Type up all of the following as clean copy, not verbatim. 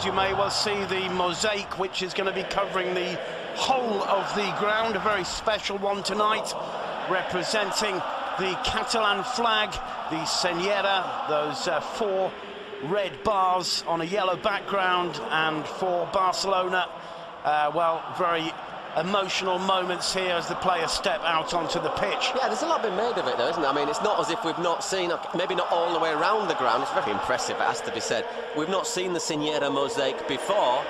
as you may well see, the mosaic which is going to be covering the whole of the ground, a very special one tonight, representing the Catalan flag, the Senyera, those 4 red bars on a yellow background, and for Barcelona, well, very emotional moments here as the players step out onto the pitch. Yeah, there's a lot been made of it though, isn't it? I mean, it's not as if we've not seen, maybe not all the way around the ground, it's very impressive, it has to be said. We've not seen the Senyera mosaic before.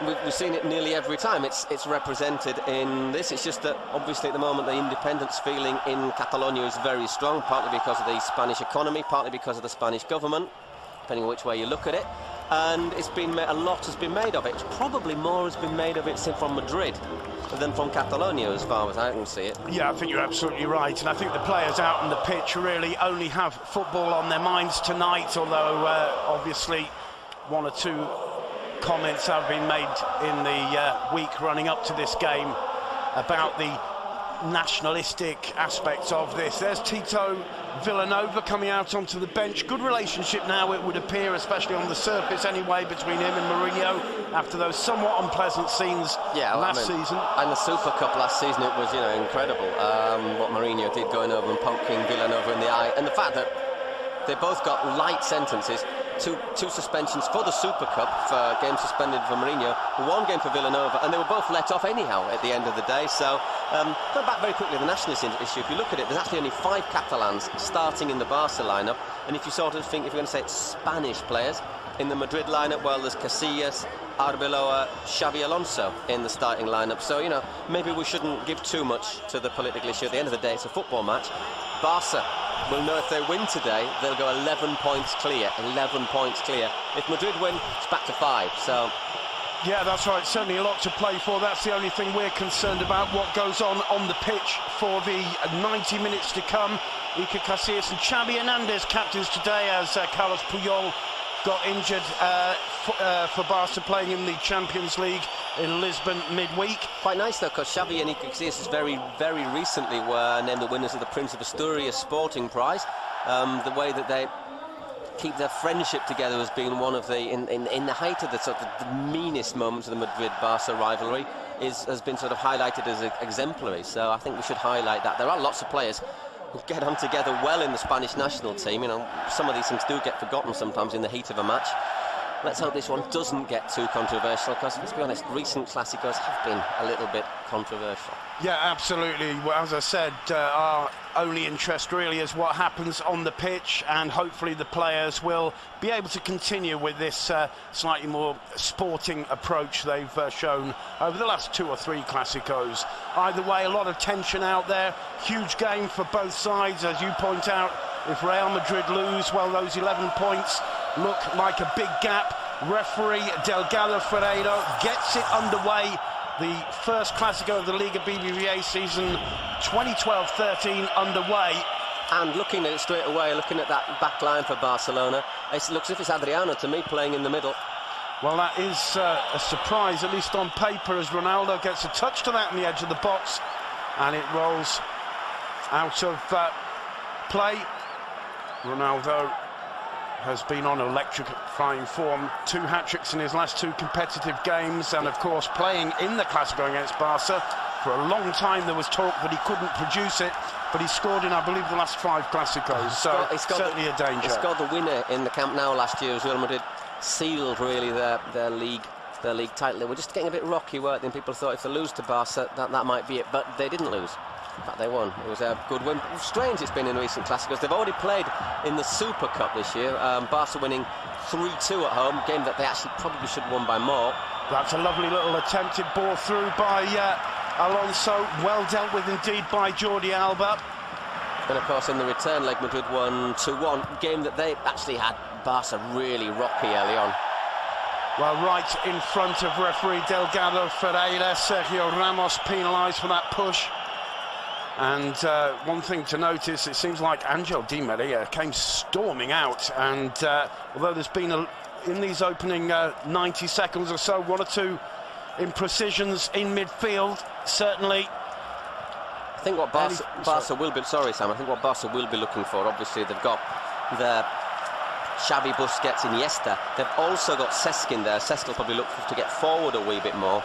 We've seen it nearly every time. It's represented in this. It's just that obviously at the moment the independence feeling in Catalonia is very strong, partly because of the Spanish economy, partly because of the Spanish government, depending on which way you look at it. And it's been a lot has been made of it. Probably more has been made of it from Madrid than from Catalonia, as far as I can see it. Yeah, I think you're absolutely right, and I think the players out on the pitch really only have football on their minds tonight, although obviously 1 or 2 comments have been made in the week running up to this game about the nationalistic aspects of this. There's Tito Villanova coming out onto the bench. Good relationship now, it would appear, especially on the surface anyway, between him and Mourinho after those somewhat unpleasant scenes last season. And the Super Cup last season, it was, you know, incredible what Mourinho did, going over and poking Villanova in the eye, and the fact that they both got light sentences. Two suspensions for the Super Cup for games suspended for Mourinho, 1 game for Villanova, and they were both let off anyhow at the end of the day. So going back very quickly to the nationalist issue, if you look at it, there's actually only 5 Catalans starting in the Barca lineup, and if you sort of think, if you're going to say it's Spanish players in the Madrid lineup, well, there's Casillas, Arbeloa, Xavi Alonso in the starting lineup. So, you know, maybe we shouldn't give too much to the political issue. At the end of the day, it's a football match. Barca will know if they win today, they'll go 11 points clear. 11 points clear. If Madrid win, it's back to 5. So yeah, that's right, certainly a lot to play for. That's the only thing we're concerned about, what goes on the pitch for the 90 minutes to come. Iker Casillas and Xavi Hernandez captains today, as Carlos Puyol got injured for Barca playing in the Champions League in Lisbon midweek. Quite nice though, because Xavi and Iker Casillas very recently were named the winners of the Prince of Asturias Sporting Prize. The way that they keep their friendship together has been one of the, in the height of the sort of the meanest moments of the Madrid-Barca rivalry, has been sort of highlighted as exemplary. So I think we should highlight that. There are lots of players who get on together well in the Spanish national team. You know, some of these things do get forgotten sometimes in the heat of a match. Let's hope this one doesn't get too controversial, because let's be honest, recent Clásicos have been a little bit controversial. Yeah, absolutely. Well, as I said, our only interest really is what happens on the pitch, and hopefully the players will be able to continue with this slightly more sporting approach they've shown over the last 2 or 3 Clásicos. Either way, a lot of tension out there. Huge game for both sides, as you point out. If Real Madrid lose, well, those 11 points look like a big gap. Referee Delgado Ferreiro gets it underway. The first Clásico of the Liga BBVA season 2012-13 underway. And looking at it straight away, looking at that back line for Barcelona, it looks as if it's Adriano to me playing in the middle. Well, that is a surprise, at least on paper, as Ronaldo gets a touch to that in the edge of the box, and it rolls out of play. Ronaldo has been on electrifying form, 2 hat-tricks in his last 2 competitive games, and of course playing in the Clásico against Barca. For a long time there was talk that he couldn't produce it, but he scored in, I believe, the last 5 Clásicos, so certainly a danger. He scored the winner in the Camp Nou last year as Real Madrid sealed really their league title. They were just getting a bit rocky, weren't they? And people thought if they lose to Barca, that might be it, but they didn't lose. In fact, they won. It was a good win. Strange it's been in recent Clásicos. They've already played in the Super Cup this year. Barca winning 3-2 at home, game that they actually probably should have won by more. That's a lovely little attempted ball through by Alonso. Well dealt with indeed by Jordi Alba. And of course in the return leg, Madrid won 2-1. Game that they actually had Barca really rocky early on. Well, right in front of referee Delgado Ferreira, Sergio Ramos penalised for that push. And one thing to notice, it seems like Angel Di Maria came storming out, and although there's been, in these opening 90 seconds or so, 1 or 2 imprecisions in midfield, certainly. I think what Barca will be, sorry Sam, I think what Barca will be looking for, obviously they've got their Xavi, Busquets, Iniesta. They've also got Cesc in there. Cesc will probably look to get forward a wee bit more,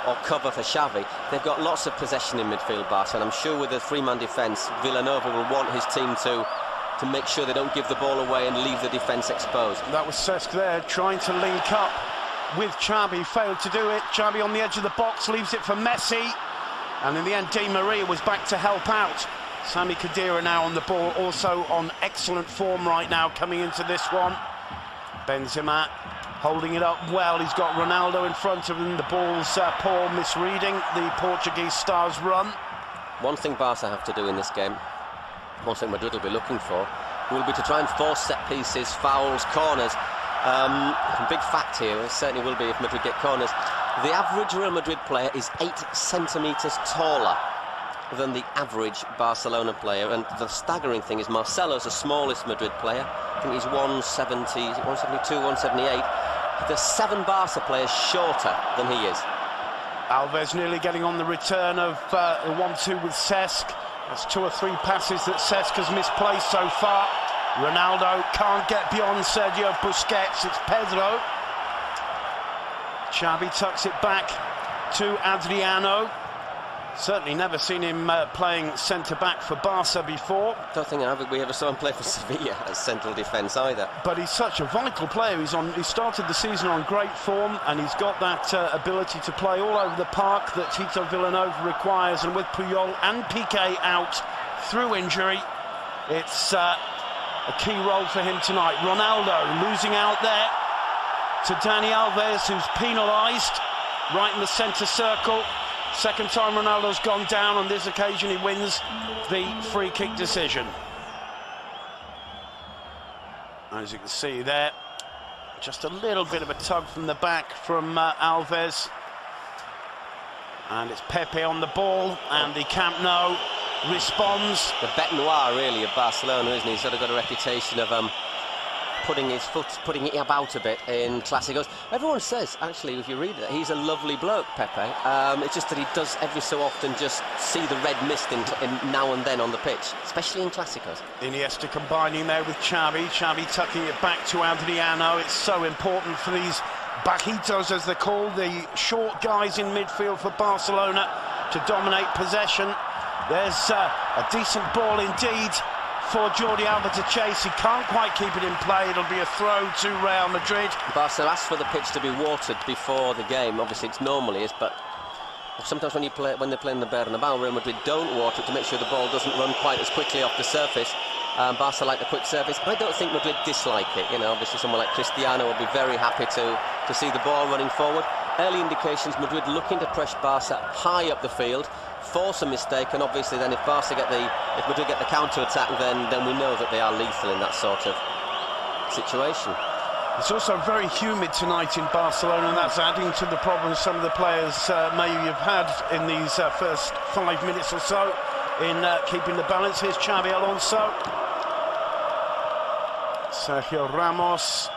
or cover for Xavi. They've got lots of possession in midfield, Barca, and I'm sure with a three-man defence, Villanova will want his team to make sure they don't give the ball away and leave the defence exposed. That was Cesc there, trying to link up with Xavi, failed to do it. Xavi on the edge of the box, leaves it for Messi, and in the end Di Maria was back to help out. Sami Khedira now on the ball, also on excellent form right now coming into this one. Benzema holding it up well, he's got Ronaldo in front of him. The ball's poor, misreading the Portuguese star's run. One thing Barca have to do in this game, one thing Madrid will be looking for, will be to try and force set pieces, fouls, corners. Big fact here, it certainly will be if Madrid get corners. The average Real Madrid player is 8 centimetres taller than the average Barcelona player, and the staggering thing is Marcelo's the smallest Madrid player. I think he's 170, 172, 178. There's 7 Barca players shorter than he is. Alves nearly getting on the return of the 1-2 with Cesc. That's 2 or 3 passes that Cesc has misplaced so far. Ronaldo can't get beyond Sergio Busquets. It's Pedro. Xavi tucks it back to Adriano. Certainly never seen him playing centre-back for Barca before. Don't think we ever saw him play for Sevilla as central defence either. But he's such a vital player. He started the season on great form, and he's got that ability to play all over the park that Tito Villanova requires. And with Puyol and Piqué out through injury, it's a key role for him tonight. Ronaldo losing out there to Dani Alves, who's penalised right in the centre circle. Second time Ronaldo's gone down. On this occasion he wins the free kick decision. As you can see there, just a little bit of a tug from the back from Alves. And it's Pepe on the ball, and the Camp Nou responds. The bête noire really of Barcelona, isn't he? He's sort of got a reputation of putting it about a bit in Clásicos. Everyone says, actually, if you read it, he's a lovely bloke, Pepe. It's just that he does every so often just see the red mist in now and then on the pitch, especially in Clásicos. Iniesta combining there with Xavi. Xavi tucking it back to Adriano. It's so important for these bajitos, as they're called, the short guys in midfield for Barcelona, to dominate possession. There's a decent ball indeed for Jordi Alba to chase. He can't quite keep it in play. It'll be a throw to Real Madrid. Barca asked for the pitch to be watered before the game. Obviously it's normally is, but sometimes when they're playing the Bernabeu, Real Madrid don't water it to make sure the ball doesn't run quite as quickly off the surface. Barca like the quick surface. I don't think Madrid dislike it. You know, obviously someone like Cristiano will be very happy to see the ball running forward. Early indications, Madrid looking to press Barca high up the field, force a mistake, and obviously then if Madrid get the counter-attack, then we know that they are lethal in that sort of situation. It's also very humid tonight in Barcelona, and that's adding to the problems some of the players may have had in these first 5 minutes or so in keeping the balance. Here's Xavi Alonso. Sergio Ramos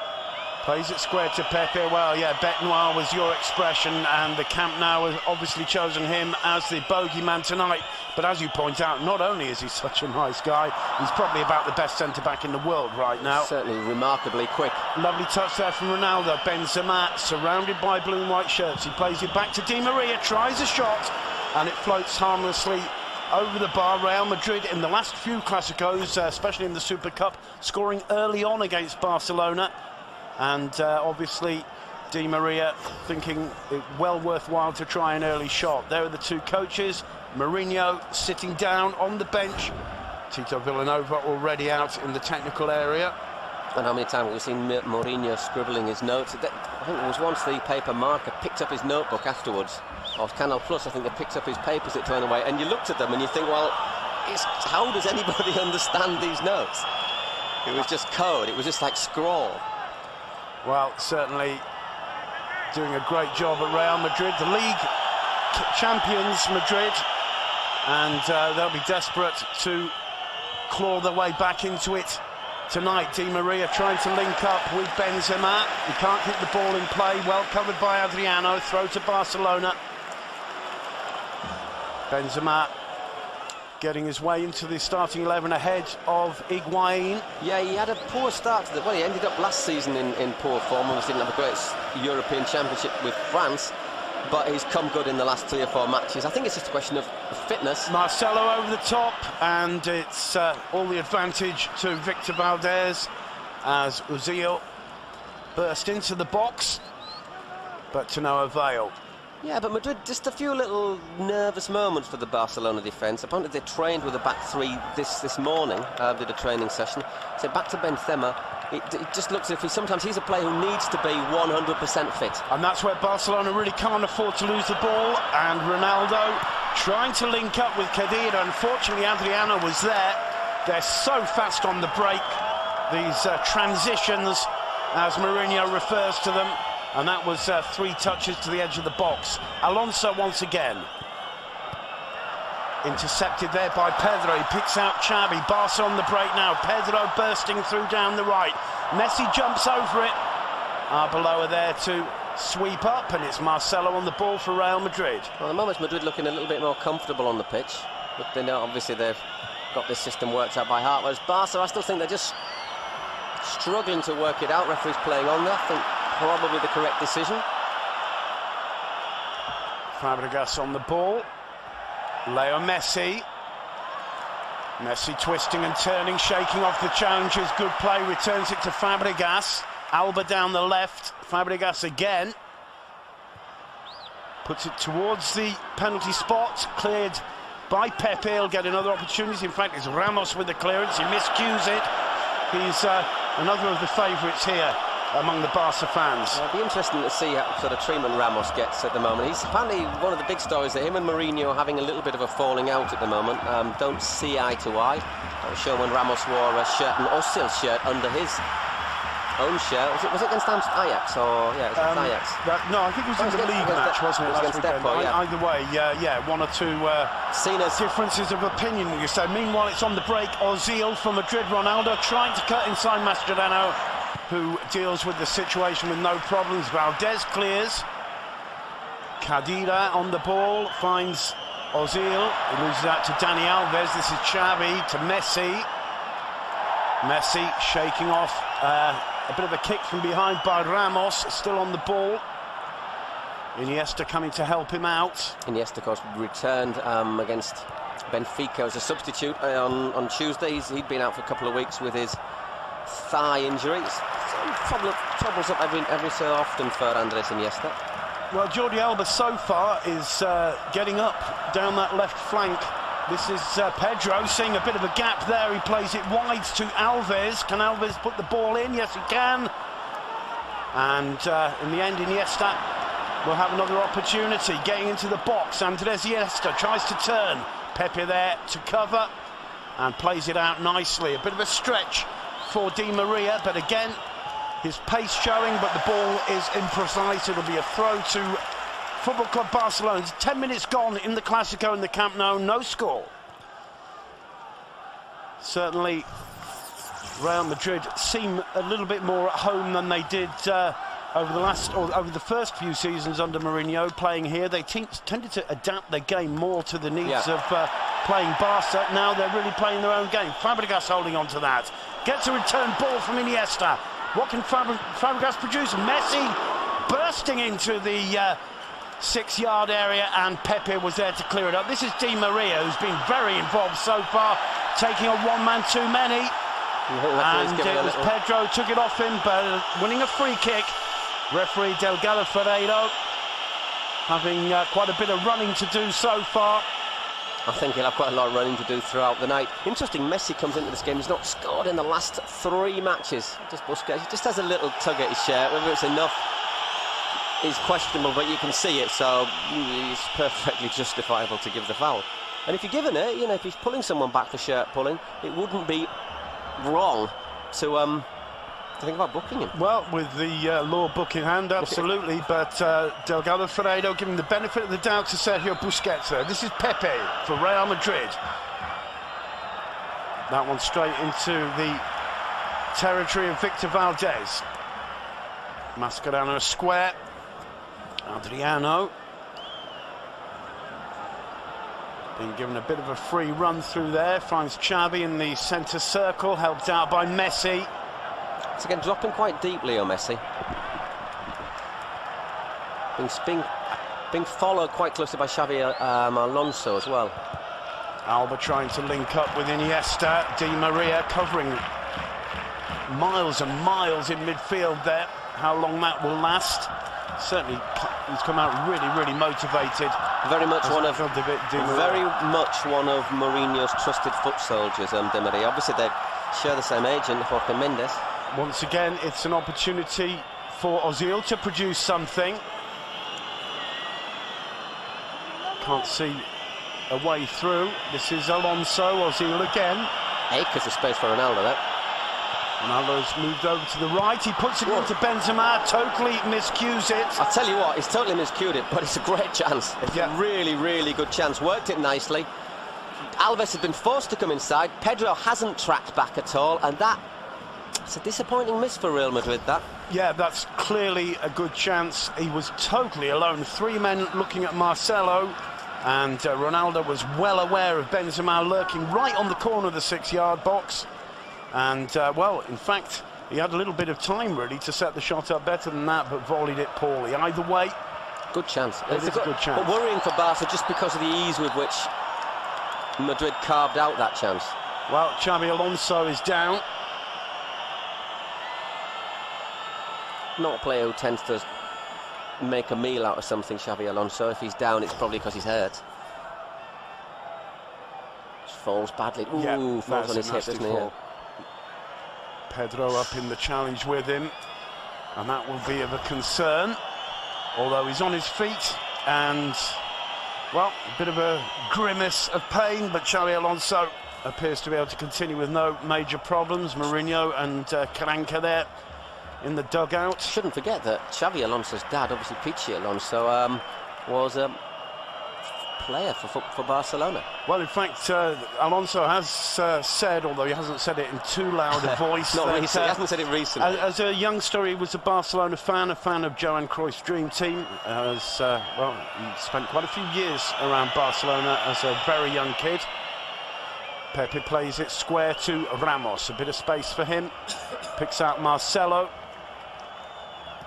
plays it square to Pepe. Well, yeah, bête noire was your expression, and the Camp Nou has obviously chosen him as the bogeyman tonight. But as you point out, not only is he such a nice guy, he's probably about the best centre-back in the world right now. Certainly remarkably quick. Lovely touch there from Ronaldo. Benzema surrounded by blue and white shirts. He plays it back to Di Maria, tries a shot, and it floats harmlessly over the bar. Real Madrid in the last few Clásicos, especially in the Super Cup, scoring early on against Barcelona. And obviously Di Maria thinking it well worthwhile to try an early shot. There are the two coaches. Mourinho sitting down on the bench. Tito Villanova already out in the technical area. And how many times have we seen Mourinho scribbling his notes? I think it was once the paper marker picked up his notebook afterwards. Or Canal Plus, I think they picked up his papers at turn away. And you looked at them and you think, well, how does anybody understand these notes? It was just code. It was just like scrawl. Well, certainly doing a great job at Real Madrid, the league champions Madrid, and they'll be desperate to claw their way back into it tonight. Di Maria trying to link up with Benzema. He can't keep the ball in play. Well covered by Adriano. Throw to Barcelona. Benzema getting his way into the starting 11 ahead of Higuain. Yeah, he had a poor start to the... Well, he ended up last season in poor form. Obviously didn't have a great European Championship with France, but he's come good in the last 3 or 4 matches. I think it's just a question of fitness. Marcelo over the top, and it's all the advantage to Victor Valdez as Ozil burst into the box, but to no avail. Yeah, but Madrid, just a few little nervous moments for the Barcelona defence. Apparently they trained with a back 3 this morning, did a training session. So back to Benzema, it just looks as if sometimes he's a player who needs to be 100% fit. And that's where Barcelona really can't afford to lose the ball, and Ronaldo trying to link up with Khedira. Unfortunately, Adriano was there. They're so fast on the break, these transitions, as Mourinho refers to them. And that was 3 touches to the edge of the box. Alonso once again. Intercepted there by Pedro. He picks out Xavi. Barca on the break now. Pedro bursting through down the right. Messi jumps over it. Arbeloa there to sweep up, and it's Marcelo on the ball for Real Madrid. Well, at the moment, Madrid looking a little bit more comfortable on the pitch. But they know, obviously, they've got this system worked out by heart. Whereas Barca, I still think they're just struggling to work it out. Referee's playing on there. I think probably the correct decision. Fabregas on the ball. Leo Messi. Messi twisting and turning, shaking off the challenges. Good play, returns it to Fabregas. Alba down the left. Fabregas again. Puts it towards the penalty spot. Cleared by Pepe. He'll get another opportunity. In fact, it's Ramos with the clearance. He miscues it. He's another of the favourites here among the Barca fans. It'll be interesting to see what sort of treatment Ramos gets at the moment. He's apparently one of the big stories that him and Mourinho are having a little bit of a falling out at the moment. Don't see eye to eye. I was sure when Ramos wore a shirt, an Ozil shirt under his own shirt. Was it against Ajax or yeah? It was Ajax. No, I think it was in the league match, wasn't it? It was against Depot, yeah. Either way, yeah, 1 or 2 differences of opinion. You say. Meanwhile, it's on the break. Ozil for Madrid. Ronaldo trying to cut inside Mascherano, who deals with the situation with no problems. Valdez clears. Khedira on the ball, finds Ozil. He loses out to Dani Alves. This is Xavi to Messi. Messi shaking off a bit of a kick from behind by Ramos, still on the ball. Iniesta coming to help him out. Iniesta, of course, returned against Benfica as a substitute on Tuesday. He'd been out for a couple of weeks with his thigh injuries. Troubles up every so often for Andres Iniesta. Well, Jordi Alba so far is getting up down that left flank. This is Pedro seeing a bit of a gap there. He plays it wide to Alves. Can Alves put the ball in? Yes, he can. And in the end, Iniesta will have another opportunity getting into the box. Andres Iniesta tries to turn. Pepe there to cover and plays it out nicely. A bit of a stretch for Di Maria, but again, his pace showing, but the ball is imprecise. It'll be a throw to Football Club Barcelona. 10 minutes gone in the Clásico in the Camp Nou, no score. Certainly, Real Madrid seem a little bit more at home than they did over the first few seasons under Mourinho. Playing here, they tended to adapt their game more to the needs of playing Barca. Now they're really playing their own game. Fabregas holding on to that. Gets a return ball from Iniesta. What can Fabregas produce? Messi bursting into the 6-yard area, and Pepe was there to clear it up. This is Di Maria, who's been very involved so far, taking a one-man too many. And it was Pedro took it off him, but winning a free kick. Referee Delgado Ferreiro having quite a bit of running to do so far. I think he'll have quite a lot of running to do throughout the night. Interesting, Messi comes into this game. He's not scored in the last 3 matches. Just Busquets, he just has a little tug at his shirt. Whether it's enough is questionable, but you can see it, so it's perfectly justifiable to give the foul. And if you're giving it, you know, if he's pulling someone back for shirt pulling, it wouldn't be wrong to think about booking him. Well, with the law book in hand, absolutely, but Delgado Ferreiro giving the benefit of the doubt to Sergio Busquets there. This is Pepe for Real Madrid. That one straight into the territory of Victor Valdez. Mascherano square. Adriano. Being given a bit of a free run through there, finds Xavi in the centre circle, helped out by Messi. It's again dropping quite deeply on Messi. Being followed quite closely by Xavi Alonso as well. Alba trying to link up with Iniesta, Di Maria covering miles and miles in midfield there. How long that will last? Certainly, he's come out really motivated. Very much one of Mourinho's trusted foot soldiers, Di Maria. Obviously, they share the same agent, Jorge Mendes. Once again, it's an opportunity for Ozil to produce something. Can't see a way through. This is Alonso, Ozil again. Acres of space for Ronaldo there. Ronaldo's moved over to the right. He puts it into Benzema, totally miscues it. I'll tell you what, he's totally miscued it, but it's a great chance. It's a really good chance. Worked it nicely. Alves has been forced to come inside. Pedro hasn't tracked back at all, and it's a disappointing miss for Real Madrid, that. Yeah, that's clearly a good chance. He was totally alone. 3 men looking at Marcelo, and Ronaldo was well aware of Benzema lurking right on the corner of the 6-yard box. And, well, in fact, he had a little bit of time, really, to set the shot up better than that, but volleyed it poorly. Either way, good chance. It's a good chance. But worrying for Barca just because of the ease with which Madrid carved out that chance. Well, Xavi Alonso is down. Not a player who tends to make a meal out of something, Xavi Alonso. If he's down, it's probably because he's hurt. Just falls badly. Ooh, falls on his hip, doesn't he? Yeah. Pedro up in the challenge with him, and that will be of a concern, although he's on his feet, and, well, a bit of a grimace of pain, but Xavi Alonso appears to be able to continue with no major problems. Mourinho and Caranca there in the dugout. Shouldn't forget that Xavi Alonso's dad, obviously Pichi Alonso, was a player for Barcelona. Well, in fact, Alonso has said, although he hasn't said it in too loud a voice, Not recently. He hasn't said it recently. As a youngster, he was a Barcelona fan, a fan of Johan Cruyff's dream team. Well, he spent quite a few years around Barcelona as a very young kid. Pepe plays it square to Ramos, a bit of space for him. Picks out Marcelo.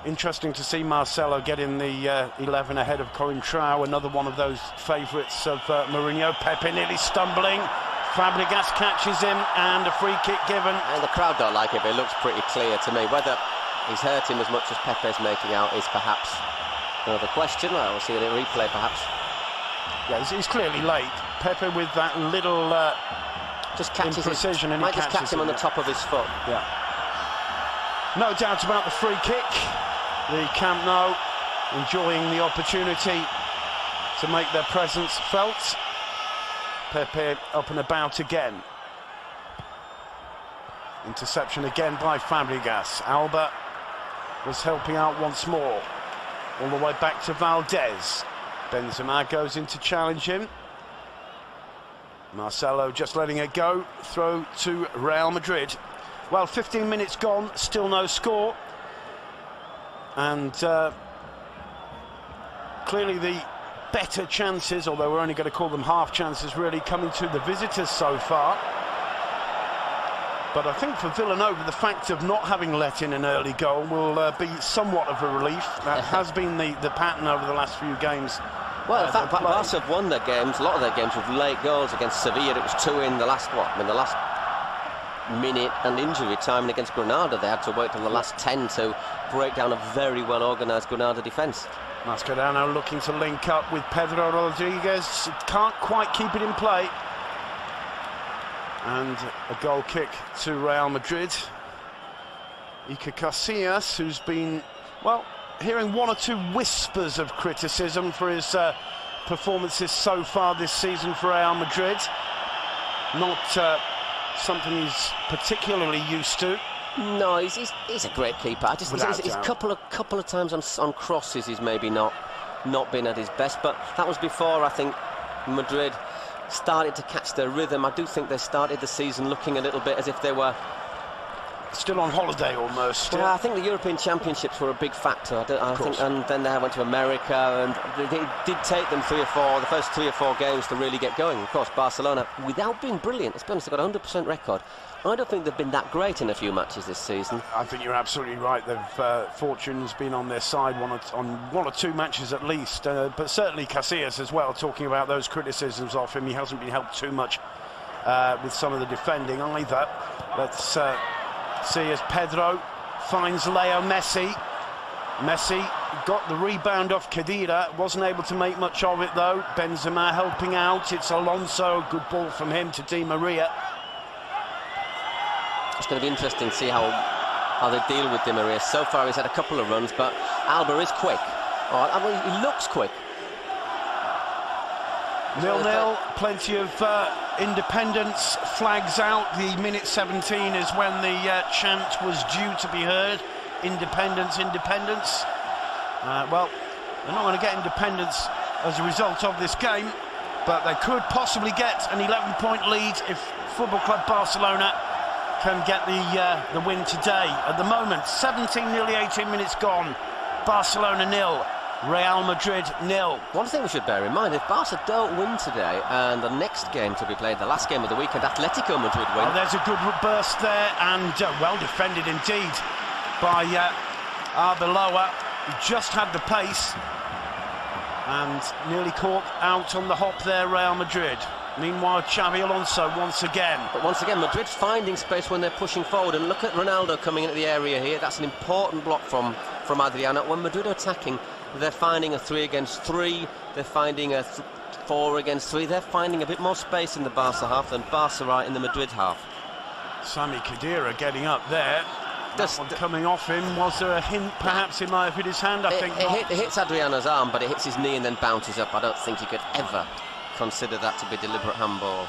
Interesting to see Marcelo get in the 11 ahead of Coentrão, another one of those favourites of Mourinho. Pepe nearly stumbling. Fabregas catches him, and a free kick given. And the crowd don't like it, but it looks pretty clear to me. Whether he's hurt him as much as Pepe's making out is perhaps another question. We'll see it in replay, perhaps. Yeah, he's clearly late. Pepe with that little just catches imprecision, and might he just catch him on the top of his foot. Yeah. No doubt about the free kick. The Camp Nou enjoying the opportunity to make their presence felt. Pepe up and about again. Interception again by Fabregas. Alba was helping out once more. All the way back to Valdez. Benzema goes in to challenge him. Marcelo just letting it go. Throw to Real Madrid. Well, 15 minutes gone, still no score. And clearly the better chances, although we're only going to call them half chances, really coming to the visitors so far. But I think for Villanova, the fact of not having let in an early goal will be somewhat of a relief. That has been the pattern over the last few games. Well, in fact, Barca have won their games, a lot of their games with late goals. Against Sevilla, it was 2 in the last, the last minute and injury time, and against Granada they had to wait till the last 10 to break down a very well organised Granada defence. Mascherano looking to link up with Pedro Rodriguez, can't quite keep it in play. And a goal kick to Real Madrid. Iker Casillas, who's been, well, hearing 1 or 2 whispers of criticism for his performances so far this season for Real Madrid. Not something he's particularly used to. No, he's a great keeper. I just he's a couple of times on crosses he's maybe not been at his best, but that was before I think Madrid started to catch their rhythm. I do think they started the season looking a little bit as if they were still on holiday almost. Well, I think the European Championships were a big factor. I think, and then they went to America, and they did take them the first 3 or 4 games to really get going. Of course, Barcelona, without being brilliant, let's be honest, they've got a 100% record. I don't think they've been that great in a few matches this season. I think you're absolutely right. Fortune's been on their side on 1 or 2 matches at least, but certainly Casillas as well, talking about those criticisms of him. He hasn't been helped too much with some of the defending either. Let's see as Pedro finds Leo Messi. Messi got the rebound off Khedira, wasn't able to make much of it though. Benzema helping out. It's Alonso, good ball from him to Di Maria. It's going to be interesting to see how they deal with Di Maria. So far he's had a couple of runs, but Alba is quick. I mean, he looks quick. 0-0, plenty of independence. Flags out. The minute 17 is when the chant was due to be heard. Independence, independence. Well, they're not going to get independence as a result of this game, but they could possibly get an 11-point lead if Football Club Barcelona can get the win today. At the moment, 17, nearly 18 minutes gone. Barcelona 0, Real Madrid 0. One thing we should bear in mind, if Barca don't win today, and the next game to be played, the last game of the weekend, Atletico Madrid win. Oh, there's a good burst there, and well defended indeed by Arbeloa, who just had the pace and nearly caught out on the hop there, Real Madrid. Meanwhile, Xabi Alonso once again. But once again, Madrid finding space when they're pushing forward, and look at Ronaldo coming into the area here. That's an important block from Adriano. When Madrid are attacking, they're finding a 3 against 3, they're finding a 4 against 3, they're finding a bit more space in the Barca half than Barca are in the Madrid half. Sami Khedira getting up there. That one coming off him. Was there a hint perhaps he might have hit his hand? I think not. It hits Adriano's arm, but it hits his knee and then bounces up. I don't think you could ever consider that to be deliberate handball.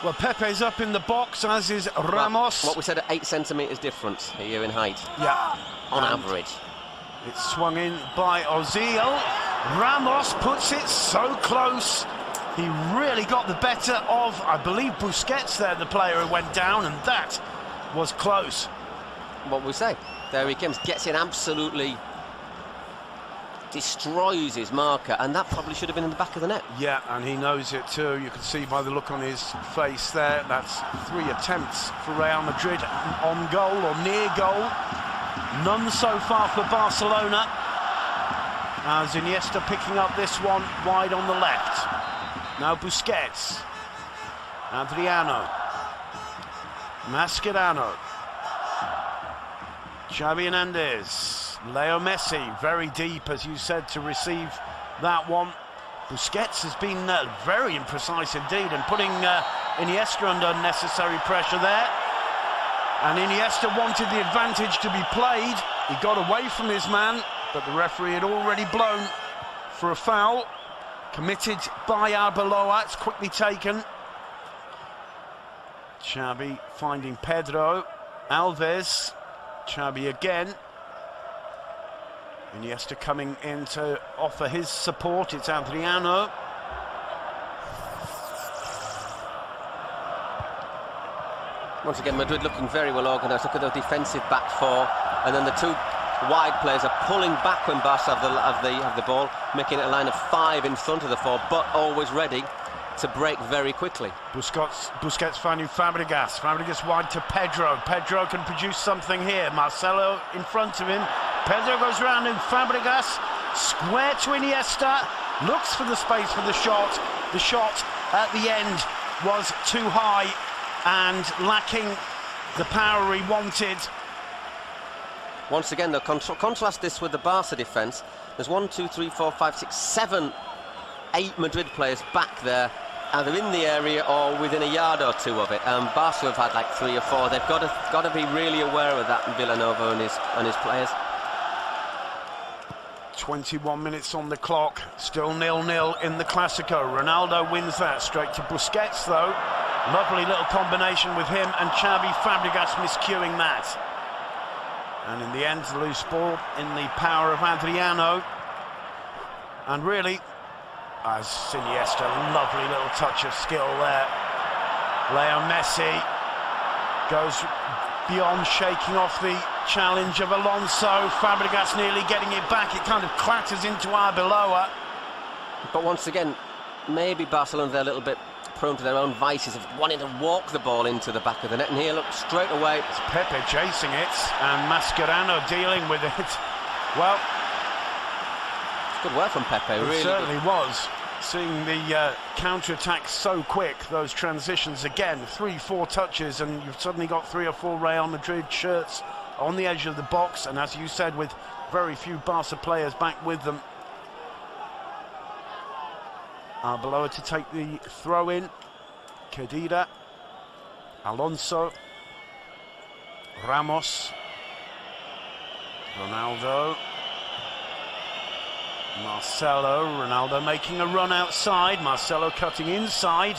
Well, Pepe's up in the box, as is Ramos. What we said, 8 centimetres difference here in height. Yeah. On average. It's swung in by Ozil. Ramos puts it so close. He really got the better of, I believe, Busquets there, the player who went down, and that was close. What we say, there he comes, gets in, absolutely destroys his marker, and that probably should have been in the back of the net. Yeah, and he knows it too. You can see by the look on his face there. That's 3 attempts for Real Madrid on goal or near goal. None so far for Barcelona. As Iniesta picking up this one wide on the left. Now Busquets. Adriano. Mascherano. Xavi Hernandez. Leo Messi, very deep, as you said, to receive that one. Busquets has been very imprecise indeed, and putting Iniesta under unnecessary pressure there. And Iniesta wanted the advantage to be played. He got away from his man, but the referee had already blown for a foul committed by Arbeloa. It's quickly taken. Xavi finding Pedro. Alves. Xavi again. Iniesta coming in to offer his support. It's Adriano. Once again, Madrid looking very well organised. Look at their defensive back 4, and then the 2 wide players are pulling back when Barca have the ball, making it a line of 5 in front of the 4, but always ready to break very quickly. Busquets finding Fabregas. Fabregas wide to Pedro. Pedro can produce something here. Marcelo in front of him. Pedro goes round in Fabregas. Square to Iniesta. Looks for the space for the shot. The shot at the end was too high and lacking the power he wanted. Once again, though, contrast this with the Barca defence. There's 1, 2, 3, 4, 5, 6, 7, 8 Madrid players back there, either in the area or within a yard or 2 of it. Barca have had like 3 or 4. They've got to be really aware of that, Villanova and his players. 21 minutes on the clock, still 0-0 in the Clásico. Ronaldo wins that straight to Busquets though. Lovely little combination with him and Xavi. Fabregas miscuing that. And in the end, the loose ball in the power of Adriano. And really, as Iniesta, lovely little touch of skill there. Leo Messi goes beyond, shaking off the challenge of Alonso. Fabregas nearly getting it back. It kind of clatters into Arbeloa. But once again, maybe Barcelona, they're a little bit prone to their own vices of wanting to walk the ball into the back of the net. And here, look, straight away. It's Pepe chasing it, and Mascherano dealing with it. Well, it's good work from Pepe, really. It certainly was. Seeing the counter-attack so quick, those transitions again, 3-4 touches, and you've suddenly got 3 or 4 Real Madrid shirts on the edge of the box, and as you said, with very few Barca players back with them. Arbeloa to take the throw in. Kedira, Alonso, Ramos, Ronaldo, Marcelo. Ronaldo making a run outside. Marcelo cutting inside.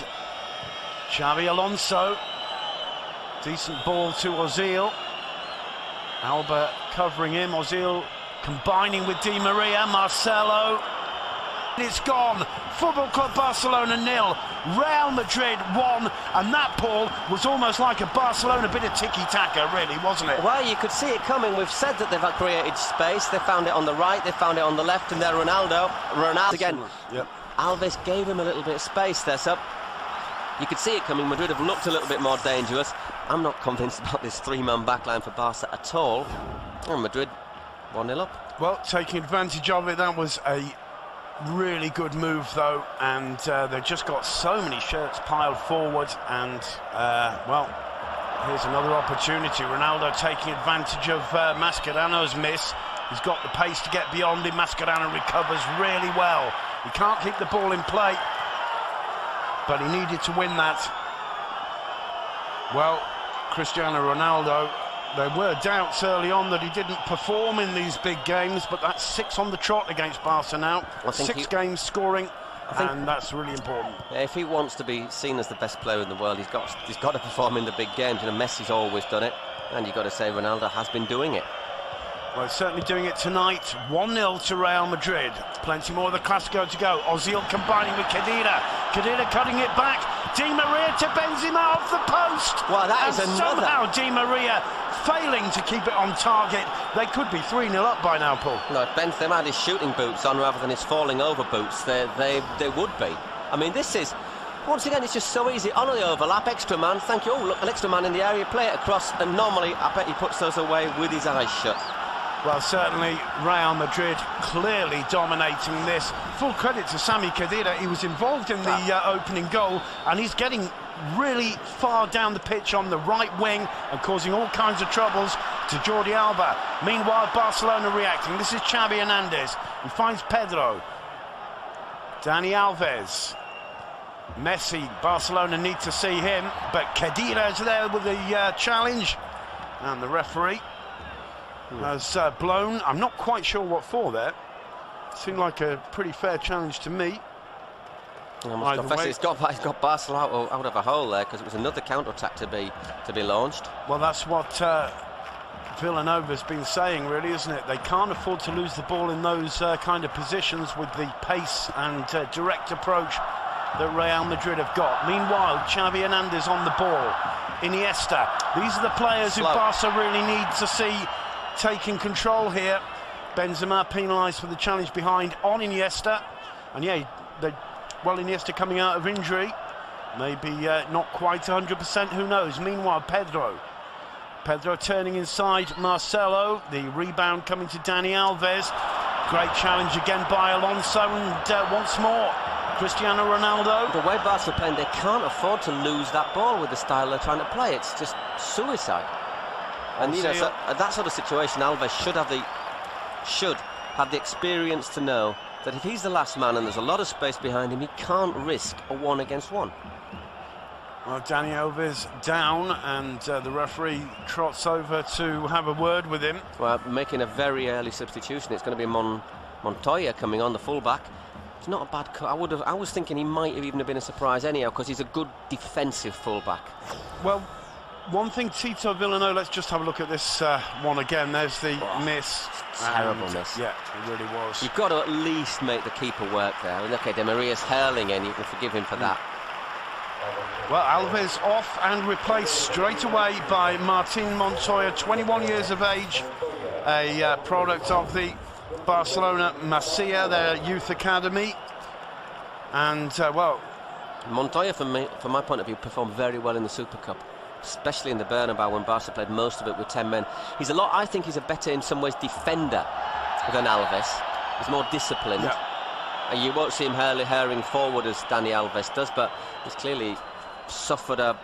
Xavi Alonso. Decent ball to Ozil. Alba covering him. Ozil combining with Di Maria. Marcelo. It's gone. Football Club Barcelona 0, Real Madrid 1, and that, Paul, was almost like a Barcelona bit of tiki-taka, really, wasn't it? Well, you could see it coming. We've said that they've created space. They found it on the right, they found it on the left, and there Ronaldo again. Yep. Alves gave him a little bit of space there, so you could see it coming. Madrid have looked a little bit more dangerous. I'm not convinced about this 3-man backline for Barca at all. And Madrid 1-0 up. Well, taking advantage of it, that was a really good move, though, and they've just got so many shirts piled forward, and well, here's another opportunity. Ronaldo taking advantage of Mascherano's miss. He's got the pace to get beyond him. Mascherano recovers really well. He can't keep the ball in play, but he needed to win that. Well, Cristiano Ronaldo, there were doubts early on that he didn't perform in these big games, but that's 6 on the trot against Barca now. 6 games scoring, and that's really important. If he wants to be seen as the best player in the world, he's got to perform in the big games. You know, Messi's always done it, and you've got to say Ronaldo has been doing it. Well, he's certainly doing it tonight. 1-0 to Real Madrid. Plenty more of the Clasico to go. Ozil combining with Kedira. Kedira cutting it back. Di Maria to Benzema off the post. Well, that is another. Somehow Di Maria failing to keep it on target. They could be 3-0 up by now, Paul. No, if Benzema had his shooting boots on rather than his falling over boots, they would be. I mean, this is, once again, it's just so easy. On the overlap, extra man, thank you. Oh, look, an extra man in the area, play it across, and normally, I bet he puts those away with his eyes shut. Well, certainly Real Madrid clearly dominating this. Full credit to Sami Khedira. He was involved in the opening goal, and he's getting really far down the pitch on the right wing and causing all kinds of troubles to Jordi Alba. Meanwhile, Barcelona reacting. This is Xavi Hernandez. He finds Pedro. Dani Alves. Messi. Barcelona need to see him, but Khedira is there with the challenge, and the referee has blown. I'm not quite sure what for there. Seemed like a pretty fair challenge to me. I must confess, it's got Barcelona out of a hole there, because it was another counter-attack to be launched. Well, that's what Villanova's been saying, really, isn't it? They can't afford to lose the ball in those kind of positions with the pace and direct approach that Real Madrid have got. Meanwhile, Xavi Hernandez on the ball. Iniesta. These are the players who Barca really need to see taking control here. Benzema penalised for the challenge behind on Iniesta, and yeah, Iniesta coming out of injury, maybe not quite 100%, who knows. Meanwhile, Pedro turning inside Marcelo, the rebound coming to Dani Alves. Great challenge again by Alonso, and once more Cristiano Ronaldo. The way Barca are playing, they can't afford to lose that ball with the style they're trying to play. It's just suicide. And you know, so, that sort of situation, Alves should have the experience to know that if he's the last man and there's a lot of space behind him, he can't risk a 1-against-1. Well, Dani Alves down, and the referee trots over to have a word with him. Well, making a very early substitution. It's going to be Montoya coming on, the fullback. It's not a bad cut. I was thinking he might have even been a surprise anyhow, because he's a good defensive fullback. Well, one thing, Tito Vilanova, let's just have a look at this one again. There's the miss. Terrible miss. Yeah, it really was. You've got to at least make the keeper work there. And okay, Di Maria's hurling in, you can forgive him for that. Well, Alves off and replaced straight away by Martin Montoya, 21 years of age, a product of the Barcelona Masia, their youth academy. And, well... Montoya, from my point of view, performed very well in the Super Cup, especially in the Bernabeu when Barca played most of it with 10 men. I think he's a better, in some ways, defender than Alves. He's more disciplined. Yeah. You won't see him hurrying forward as Dani Alves does, but he's clearly suffered a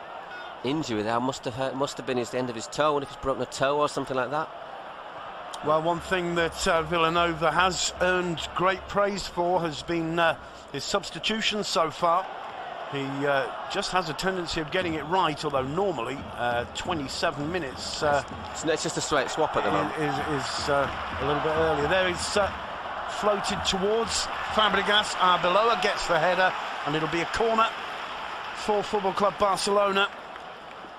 injury there. Must have been the end of his toe, and if he's broken a toe or something like that. Well, one thing that Villanova has earned great praise for has been his substitutions so far. He just has a tendency of getting it right, although normally 27 minutes... it's just a straight swap at the moment. ...is a little bit earlier. There is floated towards Fabregas. Arbeloa gets the header, and it'll be a corner for Football Club Barcelona.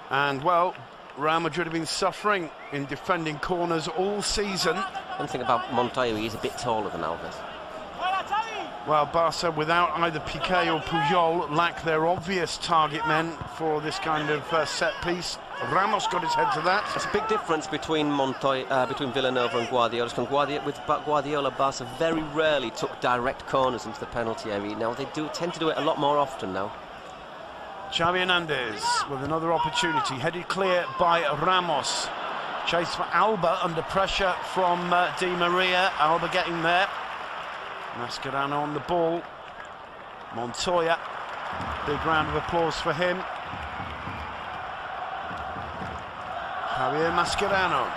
And, well, Real Madrid have been suffering in defending corners all season. One thing about Montoya, he's a bit taller than Alves. Well, Barca, without either Piqué or Puyol, lack their obvious target men for this kind of set piece. Ramos got his head to that. It's a big difference between between Villanova and Guardiola. With Guardiola, Barca very rarely took direct corners into the penalty area. Now they tend to do it a lot more often now. Xavi Hernandez with another opportunity, headed clear by Ramos. Chase for Alba under pressure from Di Maria. Alba getting there. Mascherano on the ball. Montoya. Big round of applause for him. Javier Mascherano.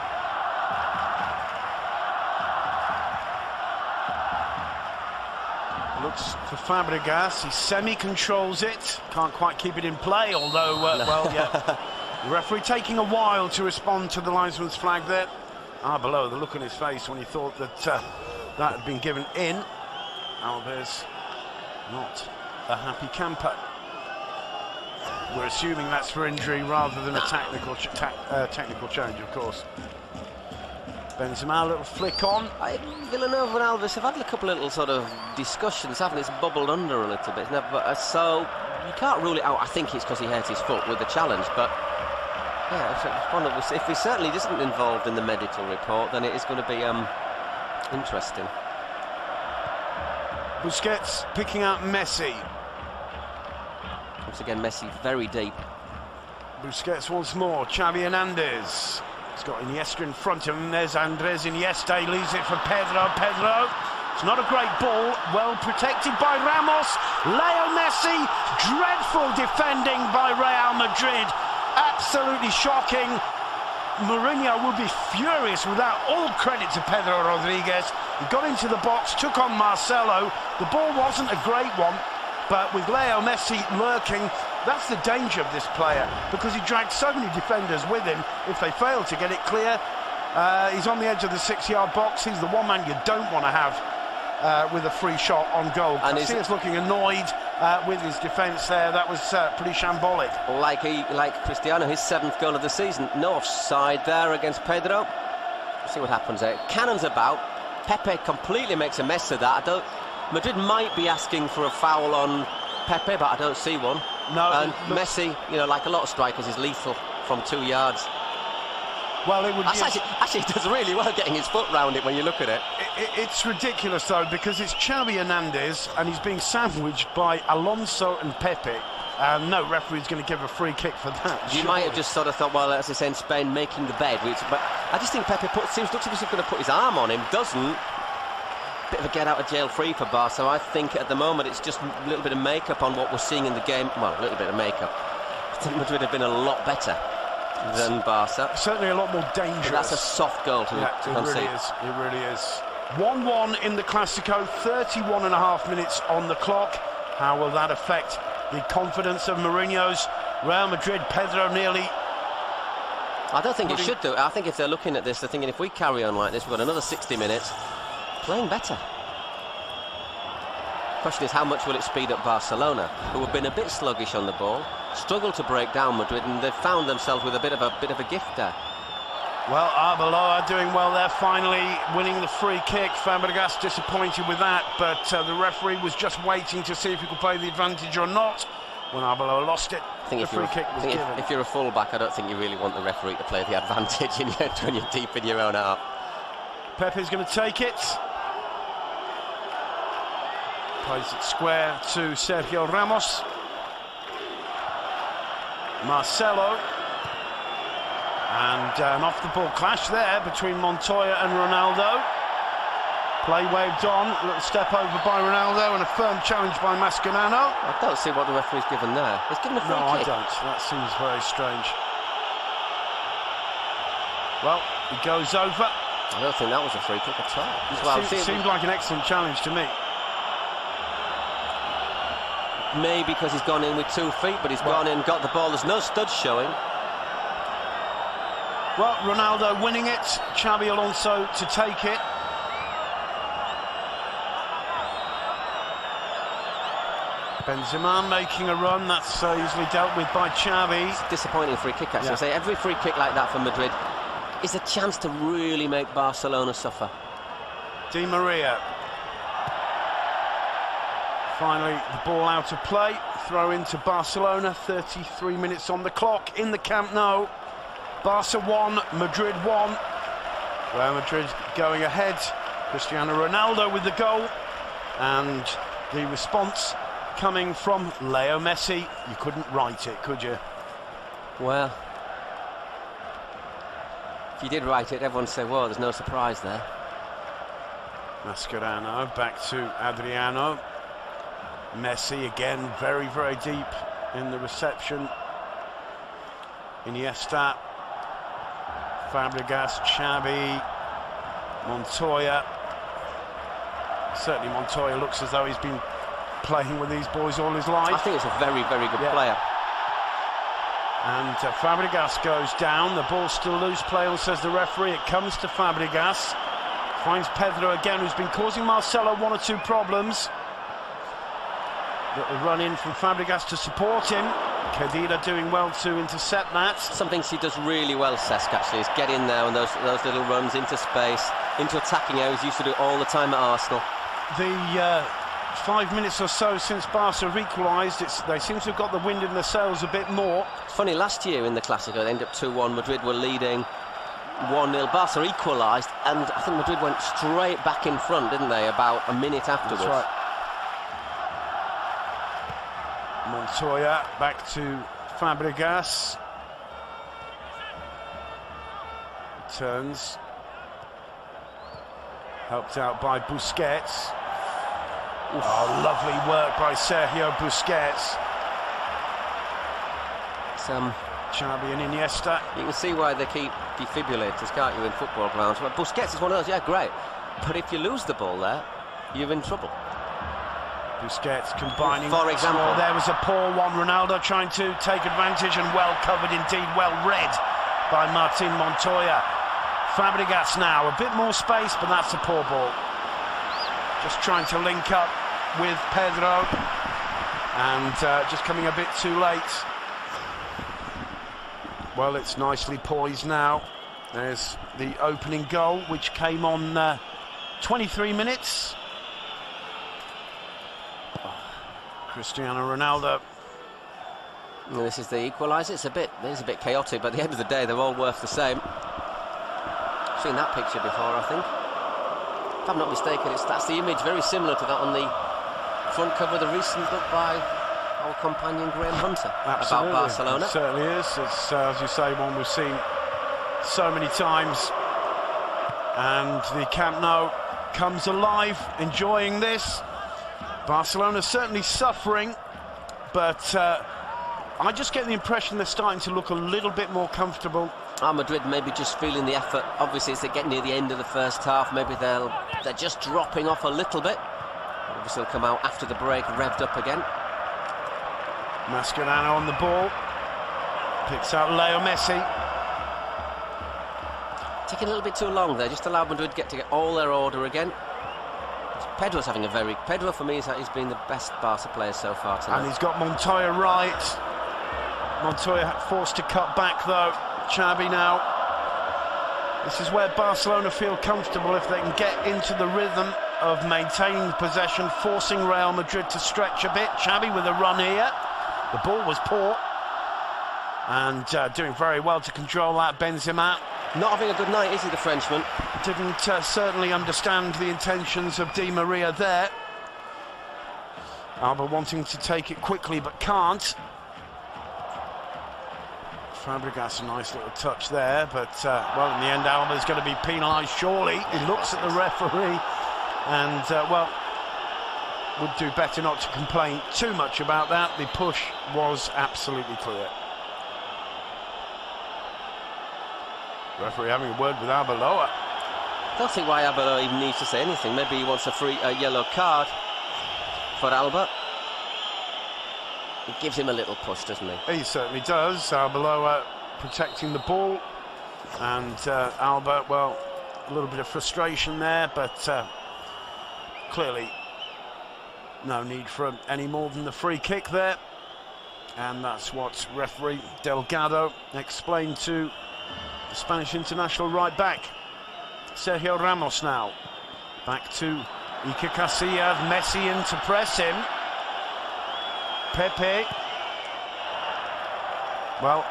Looks for Fabregas. He semi-controls it. Can't quite keep it in play, although, no. Well, yeah. The referee taking a while to respond to the linesman's flag there. Below, the look on his face when he thought that that had been given in. Alves not a happy camper. We're assuming that's for injury rather than a technical change, of course. Benzema, a little flick on. Villanova and Alves have had a couple of little sort of discussions, haven't they? It's bubbled under a little bit. So you can't rule it out. I think it's because he hurt his foot with the challenge, but yeah, if he certainly isn't involved in the medical report, then it is going to be interesting. Busquets picking out Messi. Once again, Messi very deep. Busquets once more. Xavi Hernandez. He's got Iniesta in front of him. There's Andres Iniesta. He leaves it for Pedro. It's not a great ball. Well protected by Ramos. Leo Messi. Dreadful defending by Real Madrid. Absolutely shocking. Mourinho will be furious without all credit to Pedro Rodriguez. He got into the box, took on Marcelo. The ball wasn't a great one, but with Leo Messi lurking, that's the danger of this player, because he dragged so many defenders with him. If they fail to get it clear, he's on the edge of the 6-yard box. He's the one man you don't want to have with a free shot on goal. And Casillas looking annoyed with his defence there. That was pretty shambolic. Like Cristiano, his 7th goal of the season. No offside there against Pedro. Let's see what happens there. Cannons about. Pepe completely makes a mess of that. Madrid might be asking for a foul on Pepe, but I don't see one. No. And Messi, like a lot of strikers, is lethal from 2 yards. Well, it would actually he does really well getting his foot round it when you look at it. It's ridiculous, though, because it's Xavi Hernandez and he's being sandwiched by Alonso and Pepe. No referee's going to give a free kick for that. You might have just sort of thought, well, as I say in Spain, making the bed. But I just think Pepe looks as if he's going to put his arm on him. Doesn't. Bit of a get out of jail free for Barca. So I think at the moment it's just a little bit of makeup on what we're seeing in the game. Well, a little bit of makeup. I think Madrid have been a lot better than Barca. Certainly a lot more dangerous. But that's a soft goal to concede. It really is. 1-1 in the Clásico, 31.5 minutes on the clock. How will that affect the confidence of Mourinho's Real Madrid? Pedro nearly... I don't think it should do. I think if they're looking at this, they're thinking if we carry on like this, we've got another 60 minutes playing better. Question is, how much will it speed up Barcelona, who have been a bit sluggish on the ball, struggled to break down Madrid, and they've found themselves with a bit of a gift there. Well, Arbeloa doing well there, finally winning the free kick. Fabregas disappointed with that, but the referee was just waiting to see if he could play the advantage or not. Ronaldo lost it. I think the free kick was given. If you're a full-back, I don't think you really want the referee to play the advantage when you're deep in your own half. Pepe's going to take it. Plays it square to Sergio Ramos. Marcelo. And an off-the-ball clash there between Montoya and Ronaldo. Play waved on, a little step over by Ronaldo and a firm challenge by Mascherano. I don't see what the referee's given there. He's given a free kick. No, I don't. That seems very strange. Well, he goes over. I don't think that was a free kick at all. It seemed like an excellent challenge to me. Maybe because he's gone in with 2 feet, but he's gone in, got the ball. There's no studs showing. Well, Ronaldo winning it. Xabi Alonso to take it. Benzema making a run. That's easily dealt with by Xavi. It's a disappointing free kick, actually. Yeah. I say every free kick like that for Madrid is a chance to really make Barcelona suffer. Di Maria. Finally, the ball out of play. Throw into Barcelona. 33 minutes on the clock in the Camp Nou. Barca 1, Madrid 1. Real Madrid going ahead. Cristiano Ronaldo with the goal. And the response coming from Leo Messi. You couldn't write it, could you? Well, if you did write it, everyone would say, well, there's no surprise there. Mascherano back to Adriano. Messi again, very, very deep in the reception. Iniesta. Fabregas, Xavi, Montoya. Certainly Montoya looks as though he's been playing with these boys all his life. I think it's a very, very good player. And Fabregas goes down. The ball's still loose. Play on, says the referee. It comes to Fabregas. Finds Pedro again, who's been causing Marcelo 1 or 2 problems. Little run in from Fabregas to support him. Khedira doing well to intercept that. Something he does really well, Cesc, actually, is get in there and those little runs into space, into attacking areas. He used to do it all the time at Arsenal. The 5 minutes or so since Barca have equalised, they seem to have got the wind in their sails a bit more. It's funny, last year in the Clásico, they ended up 2-1. Madrid were leading 1-0. Barca equalised, and I think Madrid went straight back in front, didn't they, about a minute afterwards. That's right. Montoya back to Fabregas. Turns. Helped out by Busquets. Oof. Oh, lovely work by Sergio Busquets. Xavi and Iniesta. You can see why they keep defibrillators, can't you, in football grounds? Well, Busquets is one of those, yeah, great. But if you lose the ball there, you're in trouble. Busquets combining. For example, there was a poor one. Ronaldo trying to take advantage, and well covered indeed, well read by Martin Montoya. Fabregas now, a bit more space, but that's a poor ball. Just trying to link up with Pedro, and just coming a bit too late. Well, it's nicely poised now. There's the opening goal, which came on 23 minutes. Cristiano Ronaldo. And this is the equaliser. It's a bit chaotic, but at the end of the day, they're all worth the same. I've seen that picture before, I think. If I'm not mistaken, that's the image very similar to that on the front cover of the recent book by our companion Graham Hunter. Absolutely. About Barcelona. It certainly is. It's, as you say, one we've seen so many times. And the Camp Nou comes alive, enjoying this. Barcelona certainly suffering, but I just get the impression they're starting to look a little bit more comfortable. Madrid maybe just feeling the effort. Obviously, as they get near the end of the first half, maybe they're just dropping off a little bit. Obviously, they'll come out after the break, revved up again. Mascherano on the ball, picks out Leo Messi. Taking a little bit too long there, just allowed Madrid to get all their order again. Pedro's having Pedro for me he's been the best Barca player so far tonight. And he's got Montoya right. Montoya forced to cut back though. Xavi now. This is where Barcelona feel comfortable if they can get into the rhythm of maintaining possession, forcing Real Madrid to stretch a bit. Xavi with a run here. The ball was poor, and doing very well to control that. Benzema not having a good night, is he, the Frenchman? Didn't certainly understand the intentions of Di Maria there. Alba wanting to take it quickly, but can't. Fabregas, a nice little touch there, but well, in the end, Alba's going to be penalised, surely. He looks at the referee, and well, would do better not to complain too much about that. The push was absolutely clear. Referee having a word with Arbeloa. I don't think why Arbeloa even needs to say anything. Maybe he wants a yellow card for Alba. He gives him a little push, doesn't he? He certainly does. Arbeloa protecting the ball, and Alba, well, a little bit of frustration there, but clearly no need for any more than the free kick there, and that's what referee Delgado explained to the Spanish international right back. Sergio Ramos now back to Iker Casillas. Messi in to press him. Pepe. Well,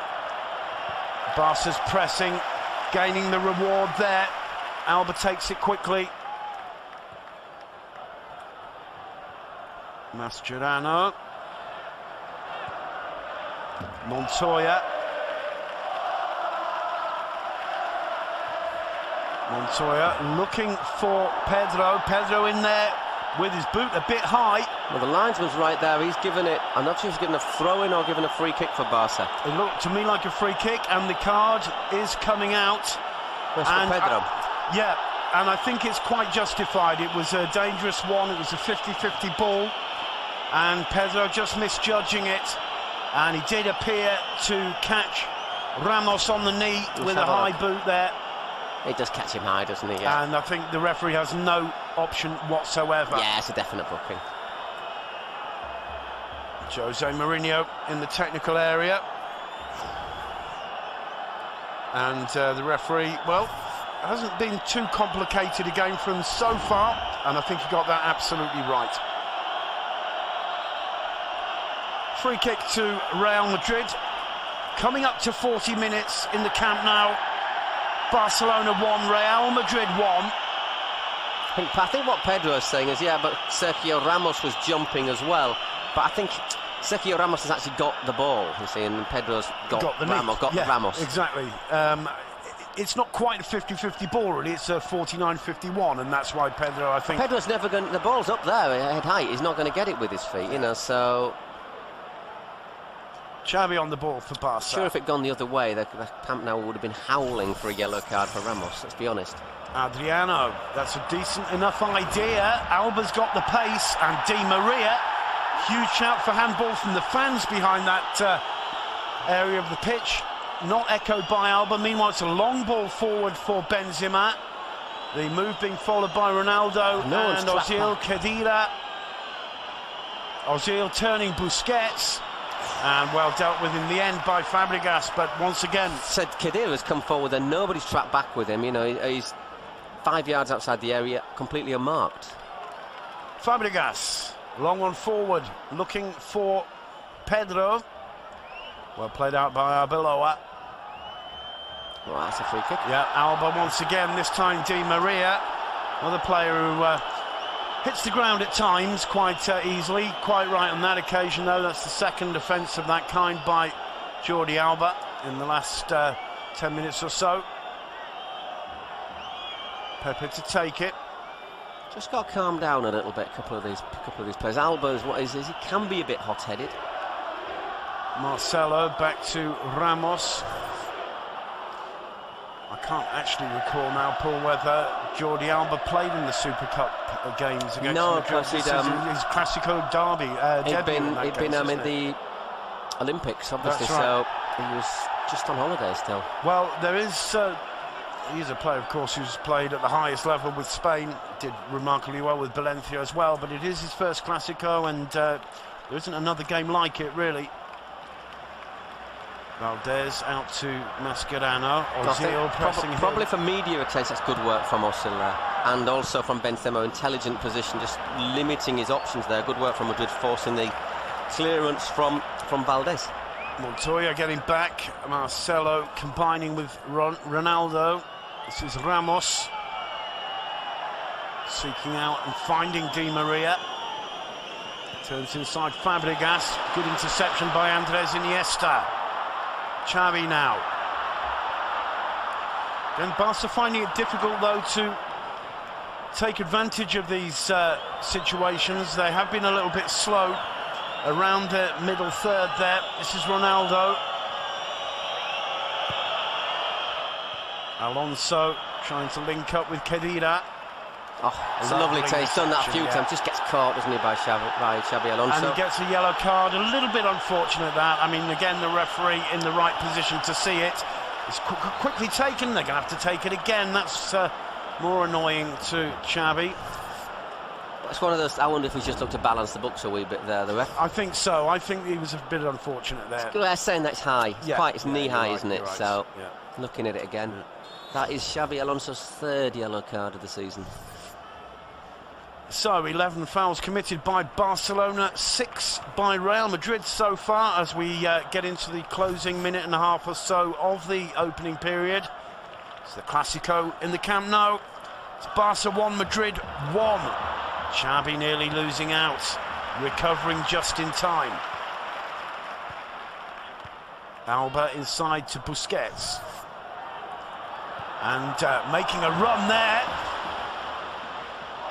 Barca's pressing, gaining the reward there. Alba takes it quickly. Mascherano. Montoya. Montoya looking for Pedro. Pedro in there with his boot a bit high. Well, the linesman's right there. He's given it. I'm not sure if he's given a throw-in or given a free kick for Barca. It looked to me like a free kick, and the card is coming out. That's for Pedro. Yeah, and I think it's quite justified. It was a dangerous one. It was a 50-50 ball, and Pedro just misjudging it, and he did appear to catch Ramos on the knee with a high boot there. He does catch him high, doesn't he? Yeah. And I think the referee has no option whatsoever. Yeah, it's a definite booking. Jose Mourinho in the technical area. And the referee, well, hasn't been too complicated a game for him so far, and I think he got that absolutely right. Free kick to Real Madrid. Coming up to 40 minutes in the Camp Nou. Barcelona 1, Real Madrid 1. I think what Pedro is saying is, yeah, but Sergio Ramos was jumping as well. But I think Sergio Ramos has actually got the ball, you see, and Pedro's got Ramos. Exactly. It's not quite a 50-50 ball, really. It's a 49-51, and that's why Pedro, I think... Pedro's never going... The ball's up there at height. He's not going to get it with his feet, you know, so... Xavi on the ball for Barca. Sure, if it gone the other way, the Camp Nou would have been howling for a yellow card for Ramos, let's be honest. Adriano, that's a decent enough idea. Alba's got the pace, and Di Maria, huge shout for handball from the fans behind that area of the pitch. Not echoed by Alba. Meanwhile, it's a long ball forward for Benzema. The move being followed by Ronaldo and Ozil Khedira. Ozil turning Busquets. And well dealt with in the end by Fabregas, but once again... Said Khedira's come forward and nobody's tracked back with him, you know, he's 5 yards outside the area, completely unmarked. Fabregas, long one forward, looking for Pedro. Well played out by Arbeloa. Well, that's a free kick. Yeah, Alba once again, this time Di Maria, another player who... hits the ground at times quite easily. Quite right on that occasion, though. That's the second offence of that kind by Jordi Alba in the last 10 minutes or so. Pepe to take it. Just got to calm down a little bit. A couple of these players. Alba is what is he can be a bit hot-headed. Marcelo back to Ramos. I can't actually recall now, Paul, whether Jordi Alba played in the Super Cup games against Madrid. This is his Classico derby. He'd been in the Olympics, obviously, so he was just on holiday still. Well, there is... he's a player, of course, who's played at the highest level with Spain, did remarkably well with Valencia as well, but it is his first Classico, and there isn't another game like it, really. Valdez out to Mascherano. Ozil pressing him. Probably for media it takes that's good work from Ozil there. And also from Benzema, intelligent position, just limiting his options there. Good work from Madrid, forcing the clearance from from Valdez. Montoya getting back, Marcelo combining with Ronaldo. This is Ramos seeking out and finding Di Maria. Turns inside Fabregas, good interception by Andres Iniesta. Xavi now. Then Barca finding it difficult though to take advantage of these situations. They have been a little bit slow around the middle third there. This is Ronaldo. Alonso trying to link up with Khedira. Oh, it's a lovely take. He's done that a few times. Just gets caught, doesn't he, by Xabi Alonso. And he gets a yellow card. A little bit unfortunate that. I mean, again, the referee in the right position to see it. It's quickly taken. They're going to have to take it again. That's more annoying to Xavi. It's one of those. I wonder if he's just looked to balance the books a wee bit there, the ref. I think so. I think he was a bit unfortunate there. They're saying that's high. It's knee high, right, isn't it? right. So, yeah. Looking at it again. Yeah. That is Xabi Alonso's third yellow card of the season. So 11 fouls committed by Barcelona, 6 by Real Madrid so far as we get into the closing minute and a half or so of the opening period. It's the Clásico in the Camp Nou. It's Barca 1, Madrid 1. Xavi nearly losing out, recovering just in time. Alba inside to Busquets. And making a run there.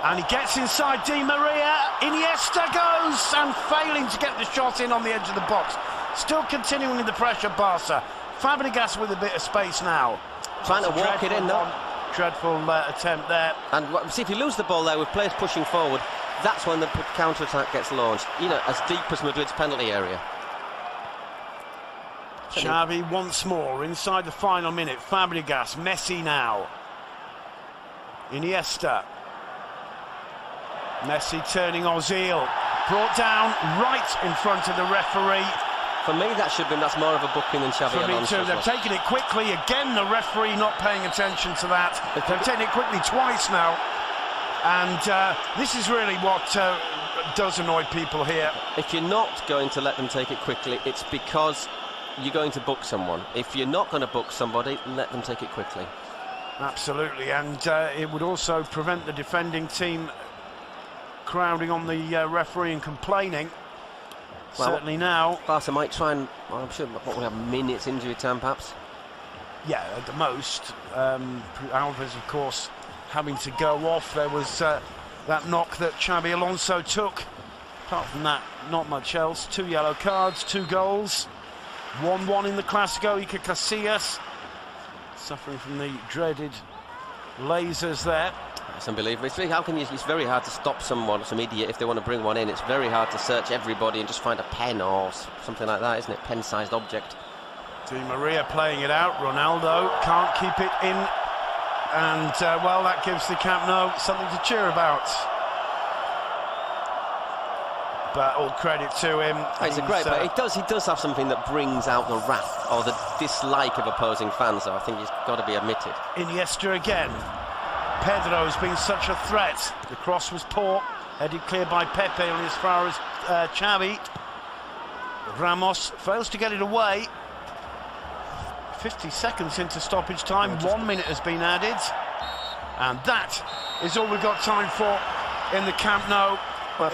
And he gets inside Di Maria. Iniesta goes and failing to get the shot in on the edge of the box. Still continuing with the pressure, Barca. Fabregas with a bit of space now. Trying to walk it in, though. Dreadful attempt there. And see, if you lose the ball there with players pushing forward, that's when the counter-attack gets launched. You know, as deep as Madrid's penalty area. Xavi once more inside the final minute. Fabregas, Messi now. Iniesta. Messi turning Ozil, brought down right in front of the referee. For me, that's more of a booking than Xabi Alonso. For me too. They've taken it quickly. Again, the referee not paying attention to that. They've taken it quickly twice now. And this is really what does annoy people here. If you're not going to let them take it quickly, it's because you're going to book someone. If you're not going to book somebody, let them take it quickly. Absolutely. And it would also prevent the defending team crowding on the referee and complaining. Well, certainly now. Barca might try and, well, I'm sure what we have minutes injury time perhaps. Yeah, at the most. Alves, of course, having to go off. There was that knock that Xabi Alonso took. Apart from that, not much else. 2 yellow cards, 2 goals. 1-1 in the Clásico. Iker Casillas suffering from the dreaded lasers there. It's unbelievable. It's very hard to stop someone, some idiot, if they want to bring one in. It's very hard to search everybody and just find a pen or something like that, isn't it? Pen-sized object. Di Maria playing it out. Ronaldo can't keep it in. And, well, that gives the Camp Nou something to cheer about. But all credit to him. He's a great player. He does have something that brings out the wrath or the dislike of opposing fans, though. I think he's got to be admitted. Iniesta again. Pedro has been such a threat. The cross was poor, headed clear by Pepe on as far as Xavi. Ramos fails to get it away. 50 seconds into stoppage time, 1 minute has been added. And that is all we've got time for in the Camp Nou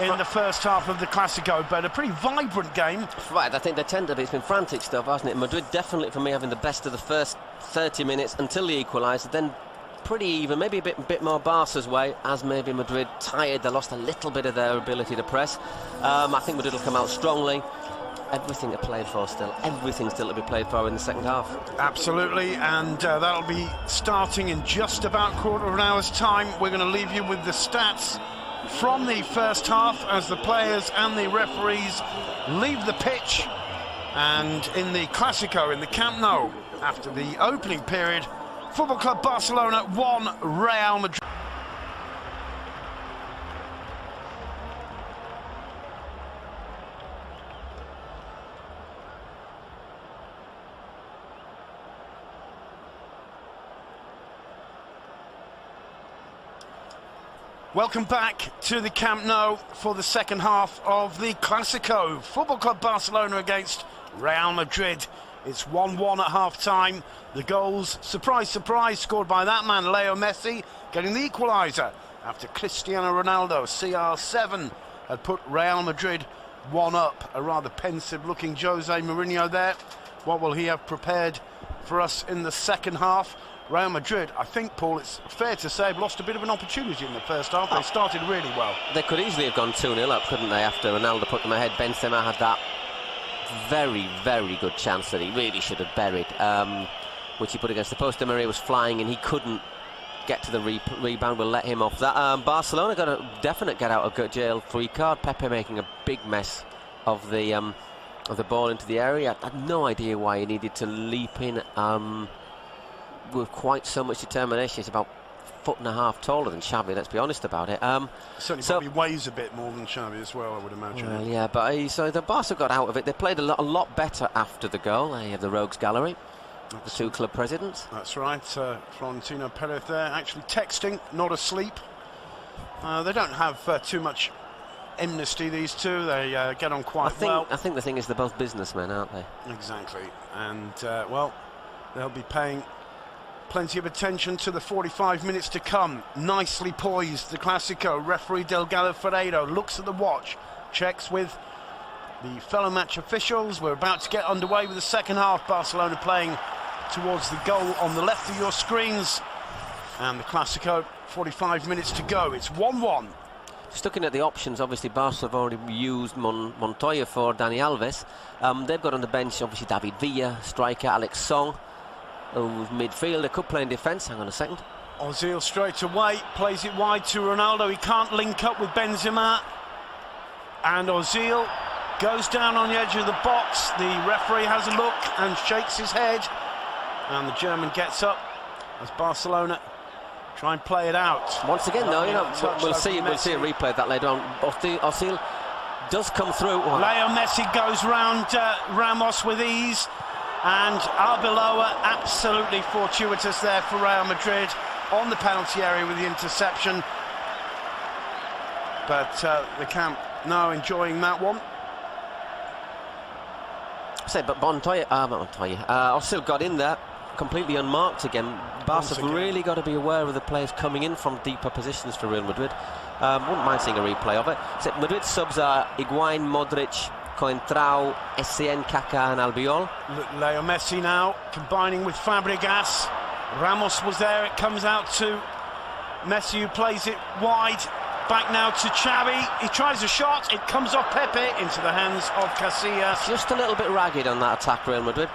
in the first half of the Clásico. But a pretty vibrant game. Right, I think it's been frantic stuff, hasn't it? Madrid definitely, for me, having the best of the first 30 minutes until the equaliser, then pretty even, maybe a bit more Barca's way, as maybe Madrid tired. They lost a little bit of their ability to press. I think Madrid will come out strongly. Everything to play for still. Everything still to be played for in the second half. Absolutely, and that'll be starting in just about a quarter of an hour's time. We're going to leave you with the stats from the first half as the players and the referees leave the pitch. And in the Clásico, in the Camp Nou, after the opening period, Football Club Barcelona 1, Real Madrid. Welcome back to the Camp Nou for the second half of the Clásico. Football Club Barcelona against Real Madrid. It's 1-1 at half-time. The goals, surprise, surprise, scored by that man, Leo Messi, getting the equaliser after Cristiano Ronaldo, CR7, had put Real Madrid 1 up. A rather pensive-looking Jose Mourinho there. What will he have prepared for us in the second half? Real Madrid, I think, Paul, it's fair to say, have lost a bit of an opportunity in the first half. They started really well. They could easily have gone 2-0 up, couldn't they, after Ronaldo put them ahead. Benzema had that very, very good chance that he really should have buried, which he put against the post. Di Maria was flying and he couldn't get to the rebound. We'll let him off that. Barcelona got a definite get out of jail free card. Pepe making a big mess of the ball into the area. I had no idea why he needed to leap in with quite so much determination. He's about 1.5 foot taller than Xavi, let's be honest about it. Certainly probably weighs a bit more than Xavi as well, I would imagine. Well, yeah, but so the Barca got out of it. They played a lot better after the goal. They have the Rogues Gallery, the two club presidents. That's right, Florentino Perez there, actually texting, not asleep. They don't have too much amnesty, these two. They get on quite well. I think the thing is they're both businessmen, aren't they? Exactly, and well, they'll be paying plenty of attention to the 45 minutes to come. Nicely poised, the Clásico. Referee Delgado Ferreiro looks at the watch, checks with the fellow match officials. We're about to get underway with the second half. Barcelona playing towards the goal on the left of your screens. And the Clásico, 45 minutes to go. It's 1-1. Just looking at the options, obviously Barca have already used Montoya for Dani Alves. They've got on the bench, obviously, David Villa, striker, Alex Song, who's midfielder, could play in defence. Hang on a second. Ozil straight away, plays it wide to Ronaldo. He can't link up with Benzema. And Ozil goes down on the edge of the box. The referee has a look and shakes his head. And the German gets up as Barcelona try and play it out. Once again, though, we'll see a replay of that later on. Ozil does come through. Leo Messi goes round Ramos with ease. And Arbeloa, absolutely fortuitous there for Real Madrid on the penalty area with the interception. But the Camp now enjoying that one. But Ozil got in there completely unmarked again. Barca have really got to be aware of the players coming in from deeper positions for Real Madrid. Wouldn't mind seeing a replay of it. Madrid subs are Higuain, Modric, Coentrao, Essien, Kaká and Albiol. Leo Messi now combining with Fabregas. Ramos was there, it comes out to Messi, who plays it wide. Back now to Xavi. He tries a shot, it comes off Pepe into the hands of Casillas. Just a little bit ragged on that attack, Real Madrid.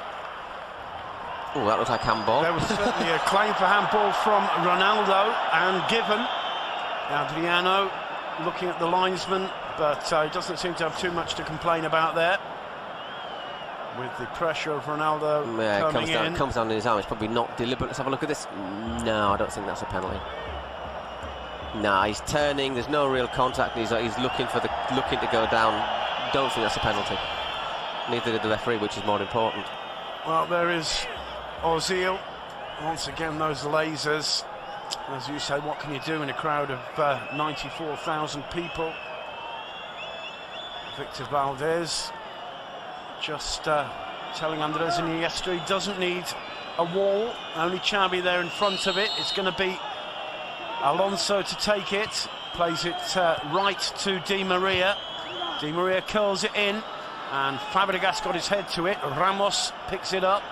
Oh, that looks like handball. There was certainly a claim for handball from Ronaldo and given. Adriano looking at the linesman, but he doesn't seem to have too much to complain about there. With the pressure of Ronaldo coming in. It comes down in his arm. It's probably not deliberate. Let's have a look at this. No, I don't think that's a penalty. No, he's turning. There's no real contact. He's looking to go down. Don't think that's a penalty. Neither did the referee, which is more important. Well, there is Ozil. Once again, those lasers. As you say, what can you do in a crowd of 94,000 people? Victor Valdez just telling Andres Iniesta he doesn't need a wall. Only Xavi there in front of it. It's going to be Alonso to take it. Plays it right to Di Maria. Di Maria curls it in. And Fabregas got his head to it. Ramos picks it up.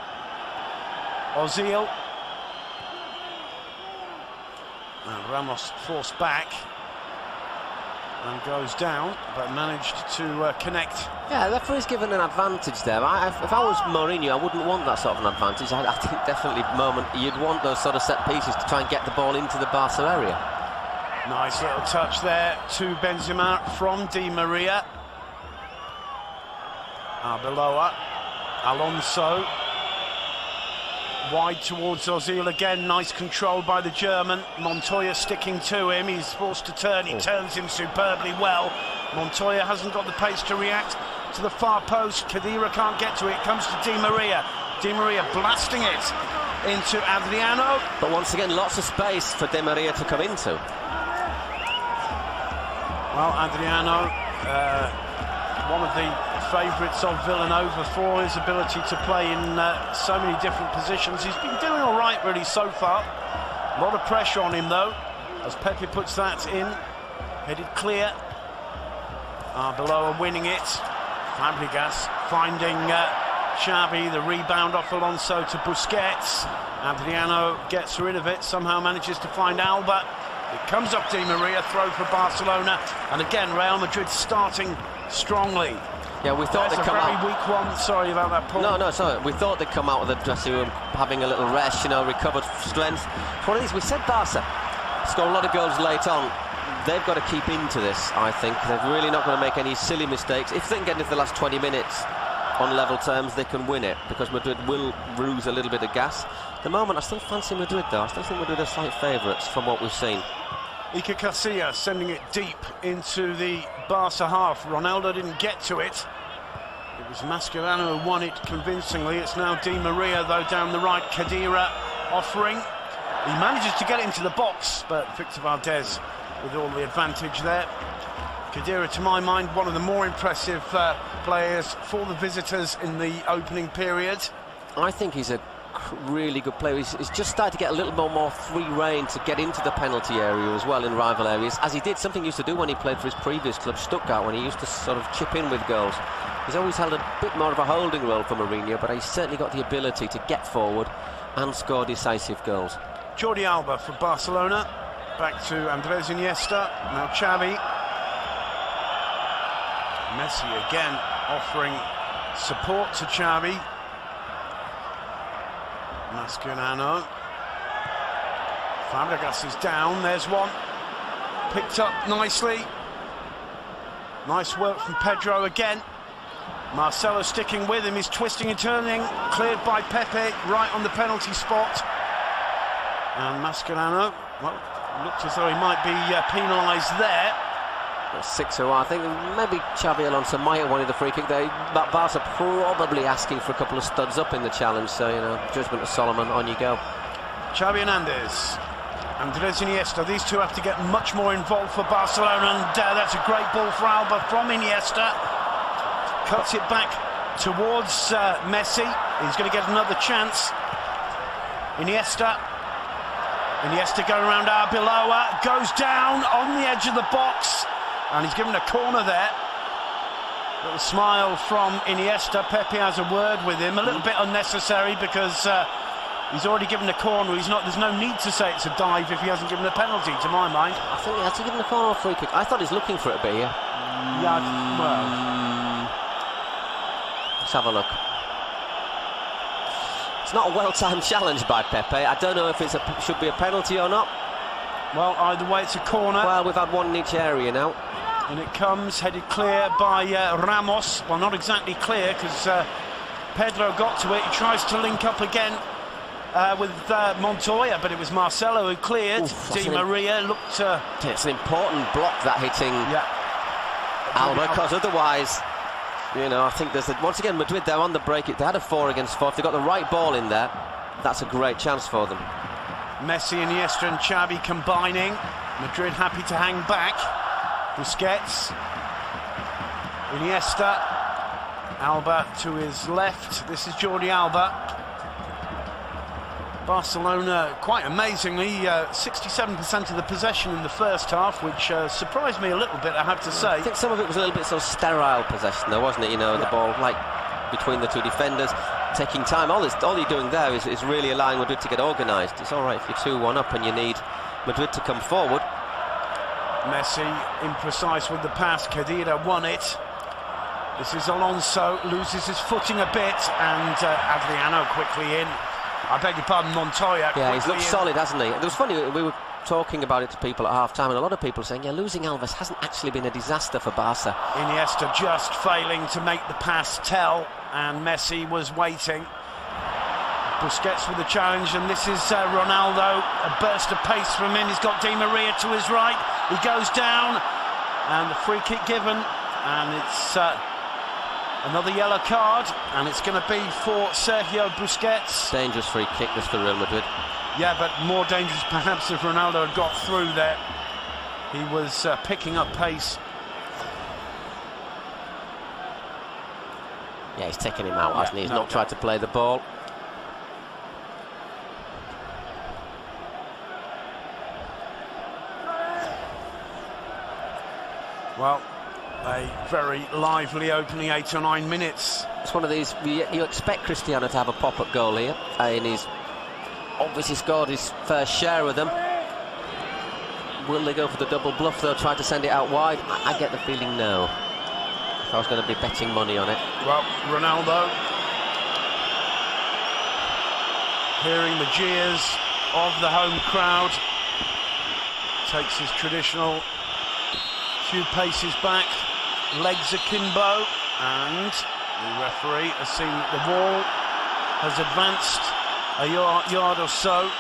Ozil. And Ramos forced back and goes down, but managed to connect. Yeah, the referee's given an advantage there. If I was Mourinho, I wouldn't want that sort of an advantage. I think definitely you'd want those sort of set pieces to try and get the ball into the Barca area. Nice little touch there to Benzema from Di Maria. Arbeloa, Alonso. Wide towards Ozil again, nice control by the German. Montoya sticking to him, he's forced to turn, he turns him superbly well. Montoya hasn't got the pace to react to the far post. Khedira can't get to it, comes to Di Maria. Di Maria blasting it into Adriano. But once again, lots of space for Di Maria to come into. Well, Adriano, one of the favourites of Villanova for his ability to play in so many different positions. He's been doing all right really so far. A lot of pressure on him though, as Pepe puts that in. Headed clear. Below are winning it. Fabregas finding Xavi, the rebound off Alonso to Busquets. Adriano gets rid of it, somehow manages to find Alba. It comes up Di Maria, throw for Barcelona, and again Real Madrid starting strongly. Yeah, we thought they'd come out. Very weak one. Sorry about that, Paul. No, sorry. We thought they'd come out of the dressing room having a little rest, recovered strength. One of these, we said Barca scored a lot of goals late on. They've got to keep into this, I think. They're really not going to make any silly mistakes. If they can get into the last 20 minutes on level terms, they can win it, because Madrid will lose a little bit of gas. At the moment, I still fancy Madrid, though. I still think Madrid are slight favourites from what we've seen. Iker Casillas sending it deep into the Barca half. Ronaldo didn't get to it. It was Mascherano who won it convincingly. It's now Di Maria, though, down the right. Khedira offering. He manages to get it into the box, but Victor Valdez with all the advantage there. Khedira, to my mind, one of the more impressive players for the visitors in the opening period. I think he's a really good player. He's just started to get a little more free rein to get into the penalty area as well in rival areas, as he did something he used to do when he played for his previous club, Stuttgart, when he used to sort of chip in with goals. He's always held a bit more of a holding role for Mourinho, but he's certainly got the ability to get forward and score decisive goals. Jordi Alba for Barcelona. Back to Andres Iniesta. Now Xavi. Messi again offering support to Xavi. Mascherano. Fabregas is down. There's one. Picked up nicely. Nice work from Pedro again. Marcelo sticking with him. He's twisting and turning. Cleared by Pepe right on the penalty spot. And Mascherano, well, looked as though he might be penalised there. 6-0. I think maybe Xavi Alonso might have wanted the free kick there. But Barca probably asking for a couple of studs up in the challenge. So, judgment of Solomon, on you go. Xavi Hernandez, Andres Iniesta. These two have to get much more involved for Barcelona. And that's a great ball for Alba from Iniesta. Cuts it back towards Messi. He's going to get another chance. Iniesta going around Arbeloa. Goes down on the edge of the box. And he's given a corner there. Little smile from Iniesta. Pepe has a word with him. A little bit unnecessary, because he's already given a corner. There's no need to say it's a dive if he hasn't given a penalty, to my mind. I think he has to give him a corner or free kick. I thought he was looking for it a bit here. Yeah, well. Let's have a look. It's not a well-timed challenge by Pepe. I don't know if it should be a penalty or not. Well, either way, it's a corner. Well, we've had one in each area now. And it comes headed clear by Ramos. Well, not exactly clear, because Pedro got to it. He tries to link up again with Montoya, but it was Marcelo who cleared. Di Maria looked... It's an important block, that hitting Alba, because otherwise, I think there's... Once again, Madrid, they're on the break. They had a 4 against 4. If they've got the right ball in there, that's a great chance for them. Messi, Iniesta and Xavi combining. Madrid happy to hang back. Busquets. Iniesta. Alba to his left. This is Jordi Alba. Barcelona, quite amazingly, 67% of the possession in the first half, which surprised me a little bit, I have to say. I think some of it was a little bit sort of sterile possession, though, wasn't it? The ball, like, between the two defenders, taking time. All you're doing there is really allowing Madrid to get organised. It's all right if you're 2-1 up and you need Madrid to come forward. Messi imprecise with the pass. Khedira won it. This is Alonso, loses his footing a bit, and Adriano quickly in. I beg your pardon, Montoya. Yeah, he's looked solid, hasn't he? It was funny, we were talking about it to people at half-time, and a lot of people saying, losing Alves hasn't actually been a disaster for Barca. Iniesta just failing to make the pass tell, and Messi was waiting. Busquets with the challenge, and this is Ronaldo. A burst of pace from him. He's got Di Maria to his right. He goes down, and the free kick given, and it's another yellow card, and it's going to be for Sergio Busquets. Dangerous free kick this for Real Madrid. Yeah, but more dangerous perhaps if Ronaldo had got through there. He was picking up pace Yeah, he's taken him out, hasn't he? He's not tried to play the ball. Well, a very lively opening 8 or 9 minutes. It's one of these, you expect Cristiano to have a pop-up goal here, and he's obviously scored his fair share of them. Will they go for the double bluff though, try to send it out wide? I get the feeling no. If I was going to be betting money on it. Well, Ronaldo, hearing the jeers of the home crowd, takes his traditional few paces back, legs akimbo, and the referee has seen that the ball has advanced a yard or so.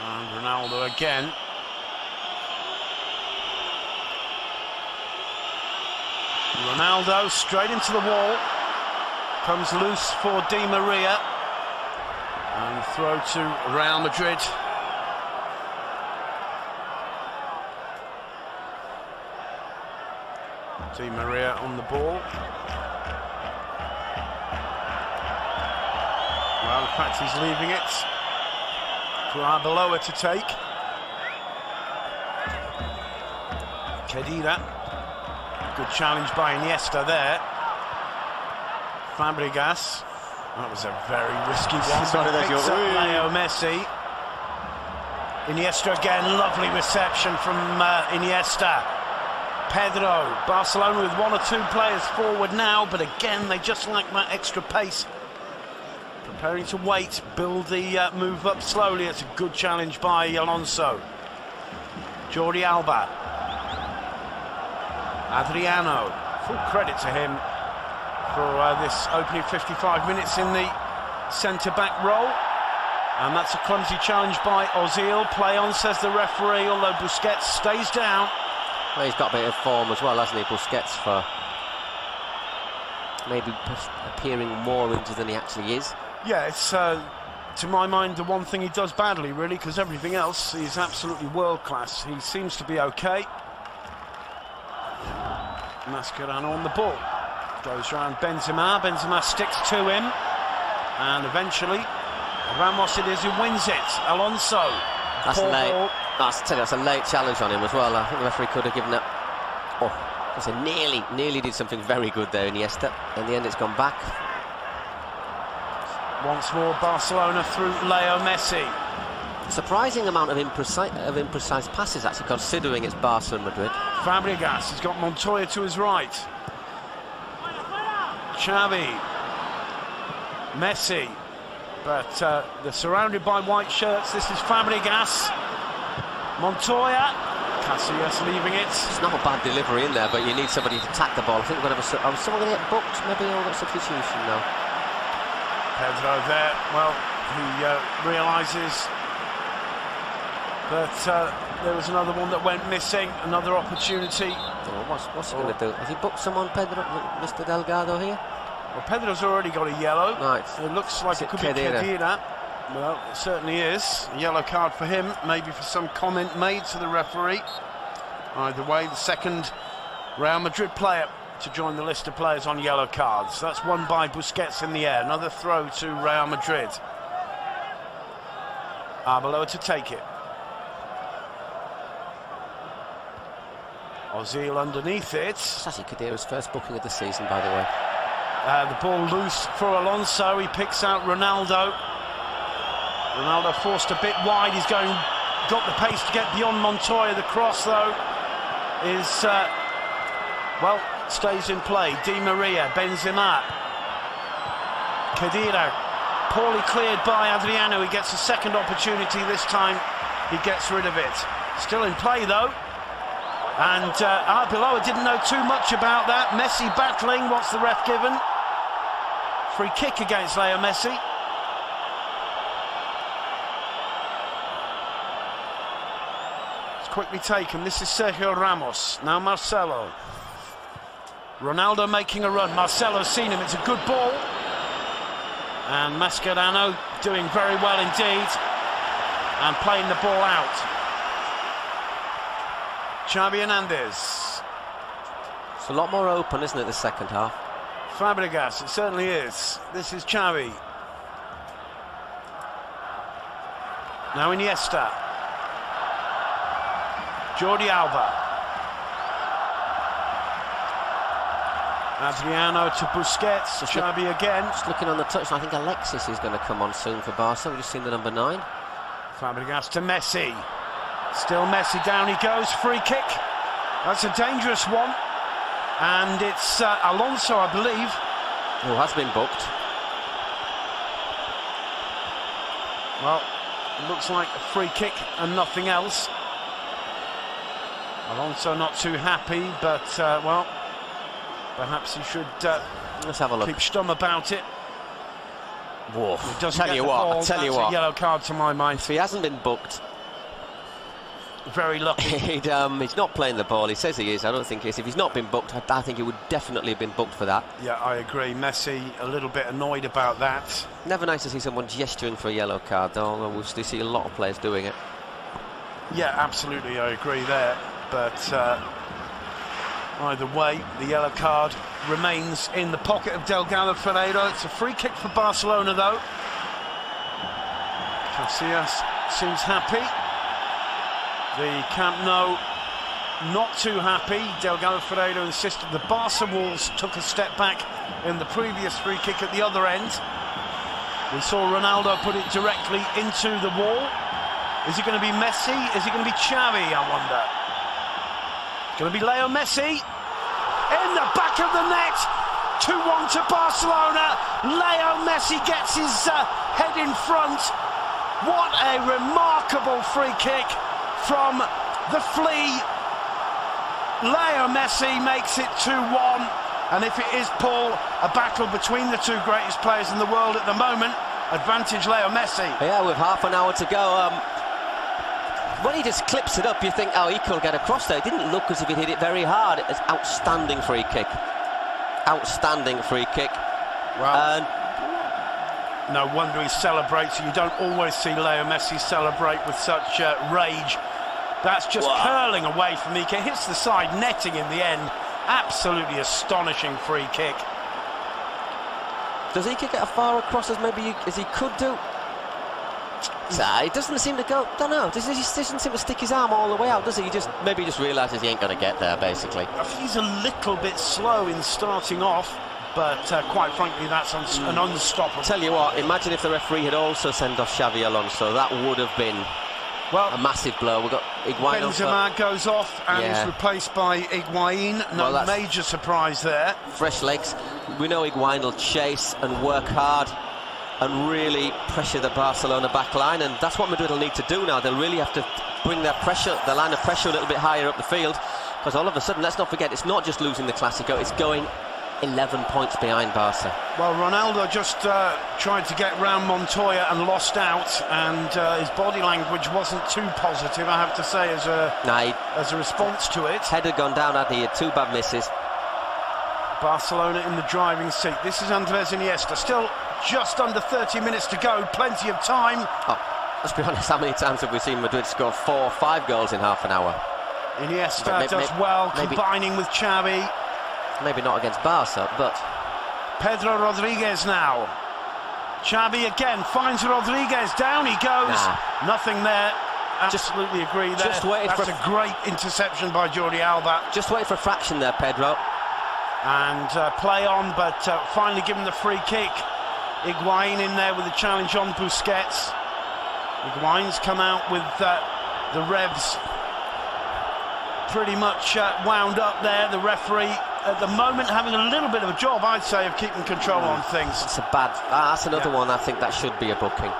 And Ronaldo again. Ronaldo straight into the wall, comes loose for Di Maria, and throw to Real Madrid. Di Maria on the ball. Well, in fact, he's leaving it for Arbeloa to take. Kedira. Good challenge by Iniesta there. Fabregas. That was a very risky one. Picks up Leo Messi. Iniesta again, lovely reception from Iniesta. Pedro, Barcelona with 1 or 2 players forward now, but again they just like that extra pace. Preparing to wait, build the move up slowly. It's a good challenge by Alonso. Jordi Alba. Adriano, full credit to him for this opening 55 minutes in the centre-back role. And that's a clumsy challenge by Ozil. Play on, says the referee, although Busquets stays down. Well, he's got a bit of form as well, hasn't he, Busquets, for maybe appearing more injured than he actually is. Yeah, it's, to my mind, the one thing he does badly, really, because everything else is absolutely world-class. He seems to be okay. Mascherano on the ball. Goes round Benzema. Benzema sticks to him. And eventually, Ramos it is who wins it. Alonso. That's late. That's a late challenge on him as well. I think the referee could have given that. Oh, because he nearly did something very good there, Iniesta. In the end, it's gone back. Once more, Barcelona through Leo Messi. Surprising amount of imprecise passes, actually, considering it's Barca and Madrid. Fabregas has got Montoya to his right. Xavi. Messi. But they're surrounded by white shirts. This is Fabregas. Montoya. Casillas leaving it. It's not a bad delivery in there, but you need somebody to tack the ball. I think we're going to have someone going to get booked, maybe, or got substitution now. Pedro there. Well, he realises that there was another one that went missing, another opportunity. Oh, what's he going to do? Has he booked someone, Pedro, Mr. Delgado here? Well, Pedro's already got a yellow. Right. It looks like it could be Kedira. Well, it certainly is. A yellow card for him, maybe for some comment made to the referee. Either way, the second Real Madrid player to join the list of players on yellow cards. That's won by Busquets in the air. Another throw to Real Madrid. Arbeloa to take it. Ozil underneath it. It's actually Kedira's first booking of the season, by the way. The ball loose for Alonso. He picks out Ronaldo. Ronaldo forced a bit wide. He's got the pace to get beyond Montoya. The cross, though, is well, stays in play. Di Maria, Benzema, Kedira, poorly cleared by Adriano. He gets a second opportunity. This time, he gets rid of it. Still in play, though. And Arbeloa didn't know too much about that. Messi battling. What's the ref given? Free kick against Leo Messi. It's quickly taken. This is Sergio Ramos. Now Marcelo. Ronaldo making a run. Marcelo's seen him. It's a good ball. And Mascherano doing very well indeed. And playing the ball out. Xavi Hernandez. It's a lot more open, isn't it, the second half? Fabregas, it certainly is. This is Xavi. Now Iniesta. Jordi Alba. Adriano to Busquets. Xavi again. Just looking on the touchline, I think Alexis is going to come on soon for Barca. We've just seen the number 9. Fabregas to Messi. Still Messi, down he goes. Free kick. That's a dangerous one. And it's Alonso, I believe. Who has been booked. Well, it looks like a free kick and nothing else. Alonso not too happy, but, well, perhaps he should let's have a look. keep stum about it. Whoa. He doesn't Tell you what, I'll tell you what. A yellow card to my mind. If he hasn't been booked, very lucky. he's not playing the ball. He says he is. I don't think he is. If he's not been booked, I think he would definitely have been booked for that. Yeah, I agree. Messi a little bit annoyed about that. Never nice to see someone gesturing for a yellow card, though, although we still see a lot of players doing it. Yeah, absolutely, I agree there. But either way, the yellow card remains in the pocket of Delgado Ferreiro. It's a free kick for Barcelona, though. Casillas seems happy. The Camp Nou not too happy. Delgado Ferreiro insisted the Barca Wolves took a step back in the previous free kick at the other end. We saw Ronaldo put it directly into the wall. Is it going to be Messi? Is it going to be Xavi, I wonder? It's going to be Leo Messi. In the back of the net. 2-1 to Barcelona. Leo Messi gets his head in front. What a remarkable free kick from the flea. Leo Messi makes it 2-1. And if it is, Paul, a battle between the two greatest players in the world at the moment, advantage Leo Messi. Yeah, with half an hour to go. When he just clips it up, you think, oh, he could get across there. It didn't look as if he hit it very hard. It's outstanding free kick. Outstanding free kick. Well, no wonder he celebrates. You don't always see Leo Messi celebrate with such rage. That's just curling away from Ike. Hits the side, netting in the end. Absolutely astonishing free kick. Does Ike get as far across as maybe as he could do? It doesn't seem to go. Don't know. He doesn't seem to stick his arm all the way out, does he? Maybe he just realises he ain't going to get there, basically. I think he's a little bit slow in starting off, but quite frankly, that's an unstoppable. Tell you what, imagine if the referee had also sent off Xavi Alonso. That would have been a massive blow. We've got Higuain. Benzema goes off and is replaced by Higuain. No major surprise there. Fresh legs. We know Higuain will chase and work hard and really pressure the Barcelona back line, and that's what Madrid will need to do now. They'll really have to bring their line of pressure a little bit higher up the field, because all of a sudden, let's not forget, it's not just losing the Clásico, it's going 11 points behind Barca. Well, Ronaldo just tried to get round Montoya and lost out, and his body language wasn't too positive, I have to say, as a response to it. Head had gone down, hadn't he? He had 2 bad misses. Barcelona in the driving seat. This is Andres Iniesta, still just under 30 minutes to go, plenty of time. Let's be honest, how many times have we seen Madrid score 4 or 5 goals in half an hour? Iniesta does well, combining with Xavi. Maybe not against Barca, but... Pedro Rodriguez now. Xavi again finds Rodriguez, down he goes. Nothing there. Absolutely agree there. That's a great interception by Jordi Alba. Just wait for a fraction there, Pedro. And play on, but finally given the free kick. Higuain in there with a challenge on Busquets. Higuain's come out with the revs pretty much wound up there. The referee at the moment having a little bit of a job, I'd say, of keeping control on things. It's a bad... that's another one I think that should be a booking.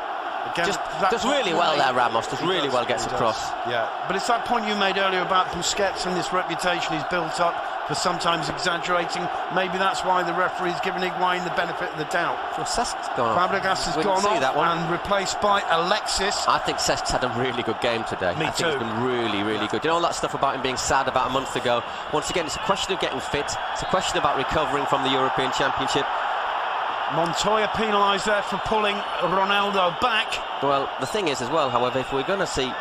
Again, does really well there, Ramos. Does really well, gets across. Yeah, but it's that point you made earlier about Busquets and this reputation he's built up for sometimes exaggerating. Maybe that's why the referee's given Higuain the benefit of the doubt. So Cesc's gone off. Fabregas has gone off and replaced by Alexis. I think Cesc's had a really good game today. Me too. I think he's been really, really good. You know all that stuff about him being sad about a month ago? Once again, it's a question of getting fit. It's a question about recovering from the European Championship. Montoya penalised there for pulling Ronaldo back. Well, the thing is as well, however, if we're going to see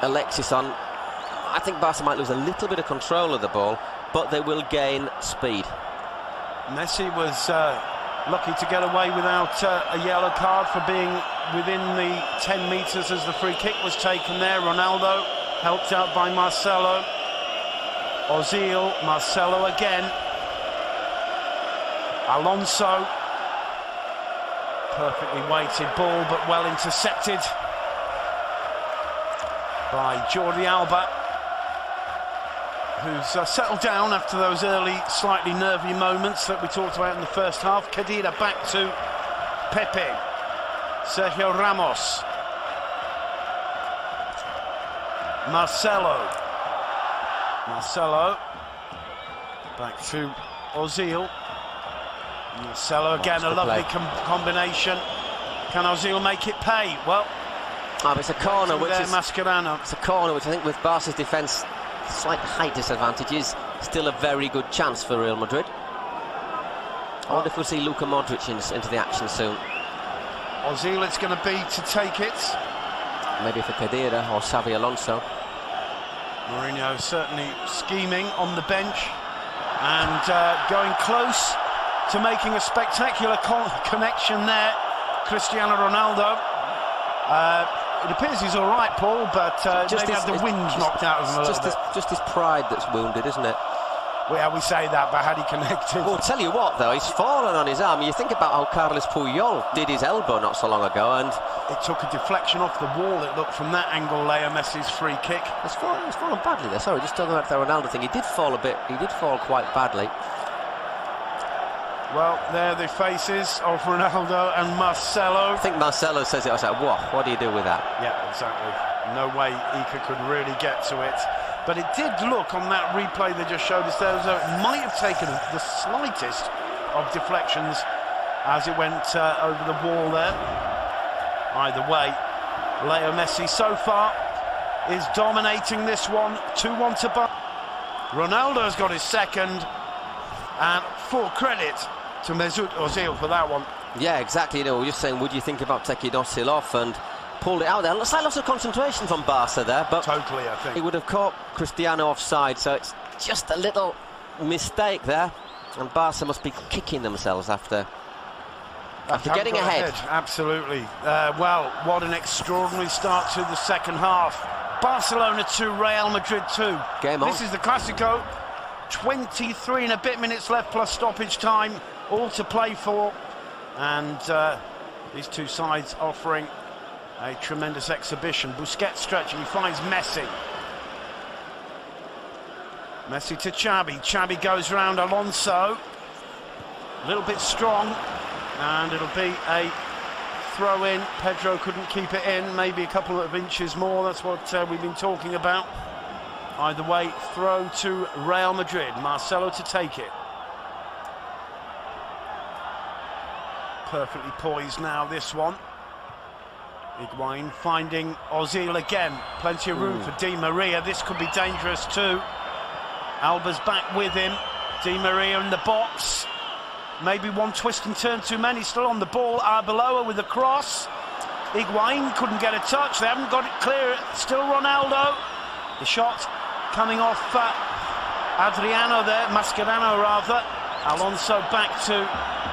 Alexis on, I think Barca might lose a little bit of control of the ball, but they will gain speed. Messi was lucky to get away without a yellow card for being within the 10 metres as the free kick was taken there. Ronaldo helped out by Marcelo. Ozil, Marcelo again. Alonso. Perfectly weighted ball, but well intercepted by Jordi Alba, who's settled down after those early, slightly nervy moments that we talked about in the first half. Khedira back to Pepe. Sergio Ramos. Marcelo. Back to Ozil. Marcelo again, a lovely combination. Can Ozil make it pay? Well, it's a corner, which is Mascherano. It's a corner, which I think with Barca's defence, slight height disadvantages, still a very good chance for Real Madrid. I wonder if we'll see Luka Modric into the action soon. Ozil, it's going to be to take it. Maybe for Khedira or Xavi Alonso. Mourinho certainly scheming on the bench and going close to making a spectacular connection there. Cristiano Ronaldo. It appears he's all right, Paul, but maybe had the wind knocked out of him a little bit. Just his pride that's wounded, isn't it? Well, we say that, but had he connected? Well, tell you what, though, he's fallen on his arm. You think about how Carles Puyol did his elbow not so long ago, and it took a deflection off the wall. It looked from that angle, Leo Messi's free kick. He's fallen badly there. Sorry, just talking about the Ronaldo thing. He did fall a bit. He did fall quite badly. Well, there are the faces of Ronaldo and Marcelo. I think Marcelo says it. I was like, what do you do with that? Yeah, exactly. No way Iker could really get to it. But it did look on that replay they just showed us there as though it might have taken the slightest of deflections as it went over the wall there. Either way, Leo Messi so far is dominating this one. 2-1 to Barca. Ronaldo's got his second, and full credit to Mesut Ozil for that one. Yeah, exactly. You know, we're just saying, would you think about taking Ozil off, and pulled it out there. Looks like lots of concentration from Barca there, but totally, I think he would have caught Cristiano offside, so it's just a little mistake there, and Barca must be kicking themselves after getting ahead. Absolutely. Well, what an extraordinary start to the second half. Barcelona 2, Real Madrid 2. Game on. This is the Clasico. 23 and a bit minutes left plus stoppage time, all to play for, and these two sides offering a tremendous exhibition. Busquets stretching, he finds Messi. Messi to Xavi. Xavi goes round Alonso. A little bit strong, and it'll be a throw in. Pedro couldn't keep it in, maybe a couple of inches more. That's what we've been talking about. Either way, throw to Real Madrid. Marcelo to take it. Perfectly poised now, this one. Higuain finding Ozil again. Plenty of room for Di Maria. This could be dangerous too. Alba's back with him. Di Maria in the box. Maybe one twist and turn too many. Still on the ball. Arbeloa with the cross. Higuain couldn't get a touch. They haven't got it clear. Still Ronaldo. The shot coming off Adriano there. Mascherano rather. Alonso back to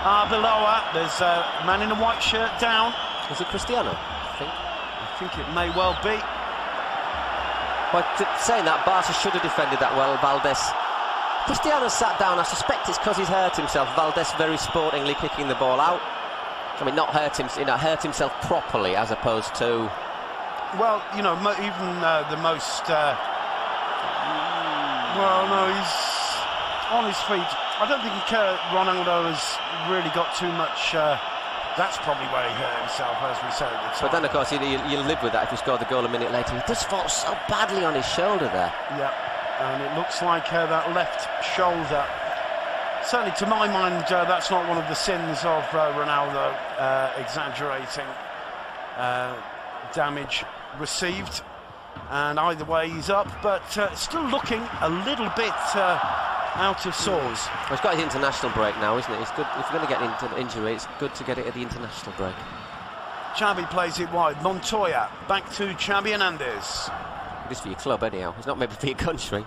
Arbeloa. There's a man in a white shirt down. Is it Cristiano? I think it may well be. But saying that, Barca should have defended that well. Valdés. Cristiano sat down. I suspect it's because he's hurt himself. Valdés very sportingly kicking the ball out. I mean, not hurt him, hurt himself properly, as opposed to. Well, you know, even the most. Well, no, he's on his feet. I don't think Ronaldo has really got too much. That's probably where he hurt himself, as we said at the time. But then, of course, you live with that if you score the goal a minute later. He does fall so badly on his shoulder there. Yeah, and it looks like that left shoulder. Certainly, to my mind, that's not one of the sins of Ronaldo, exaggerating damage received. And either way, he's up, but still looking a little bit out of sorts. Well, he's got his international break now, isn't it? It's good if you're going to get into injury. It's good to get it at the international break. Xavi plays it wide. Montoya back to Xavi Hernandez. It is for your club anyhow. It's not maybe for your country.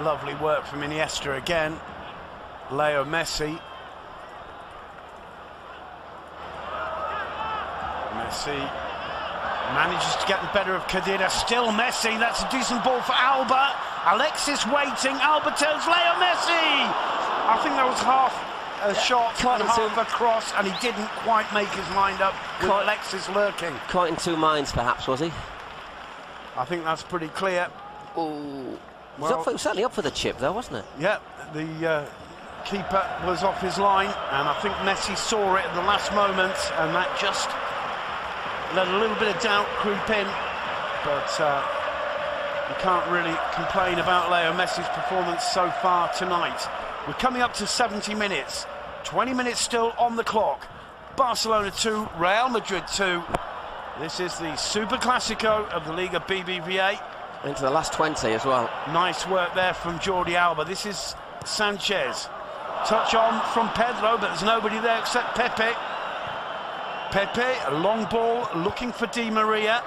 Lovely work from Iniesta again. Leo Messi. Messi manages to get the better of Khedira. Still Messi. That's a decent ball for Alba. Alexis waiting. Alba tells Leo Messi. I think that was half a shot and half a cross, and he didn't quite make his mind up with Alexis lurking. Caught in two minds, perhaps, was he? I think that's pretty clear. Oh, well, he was certainly up for the chip, though, wasn't it? Yeah, the keeper was off his line, and I think Messi saw it at the last moment, and that just let a little bit of doubt creep in. But you can't really complain about Leo Messi's performance so far tonight. We're coming up to 70 minutes, 20 minutes still on the clock. Barcelona 2, Real Madrid 2. This is the Super Classico of the Liga BBVA. Into the last 20 as well. Nice work there from Jordi Alba. This is Sanchez. Touch on from Pedro, but there's nobody there except Pepe. Pepe, a long ball, looking for Di Maria.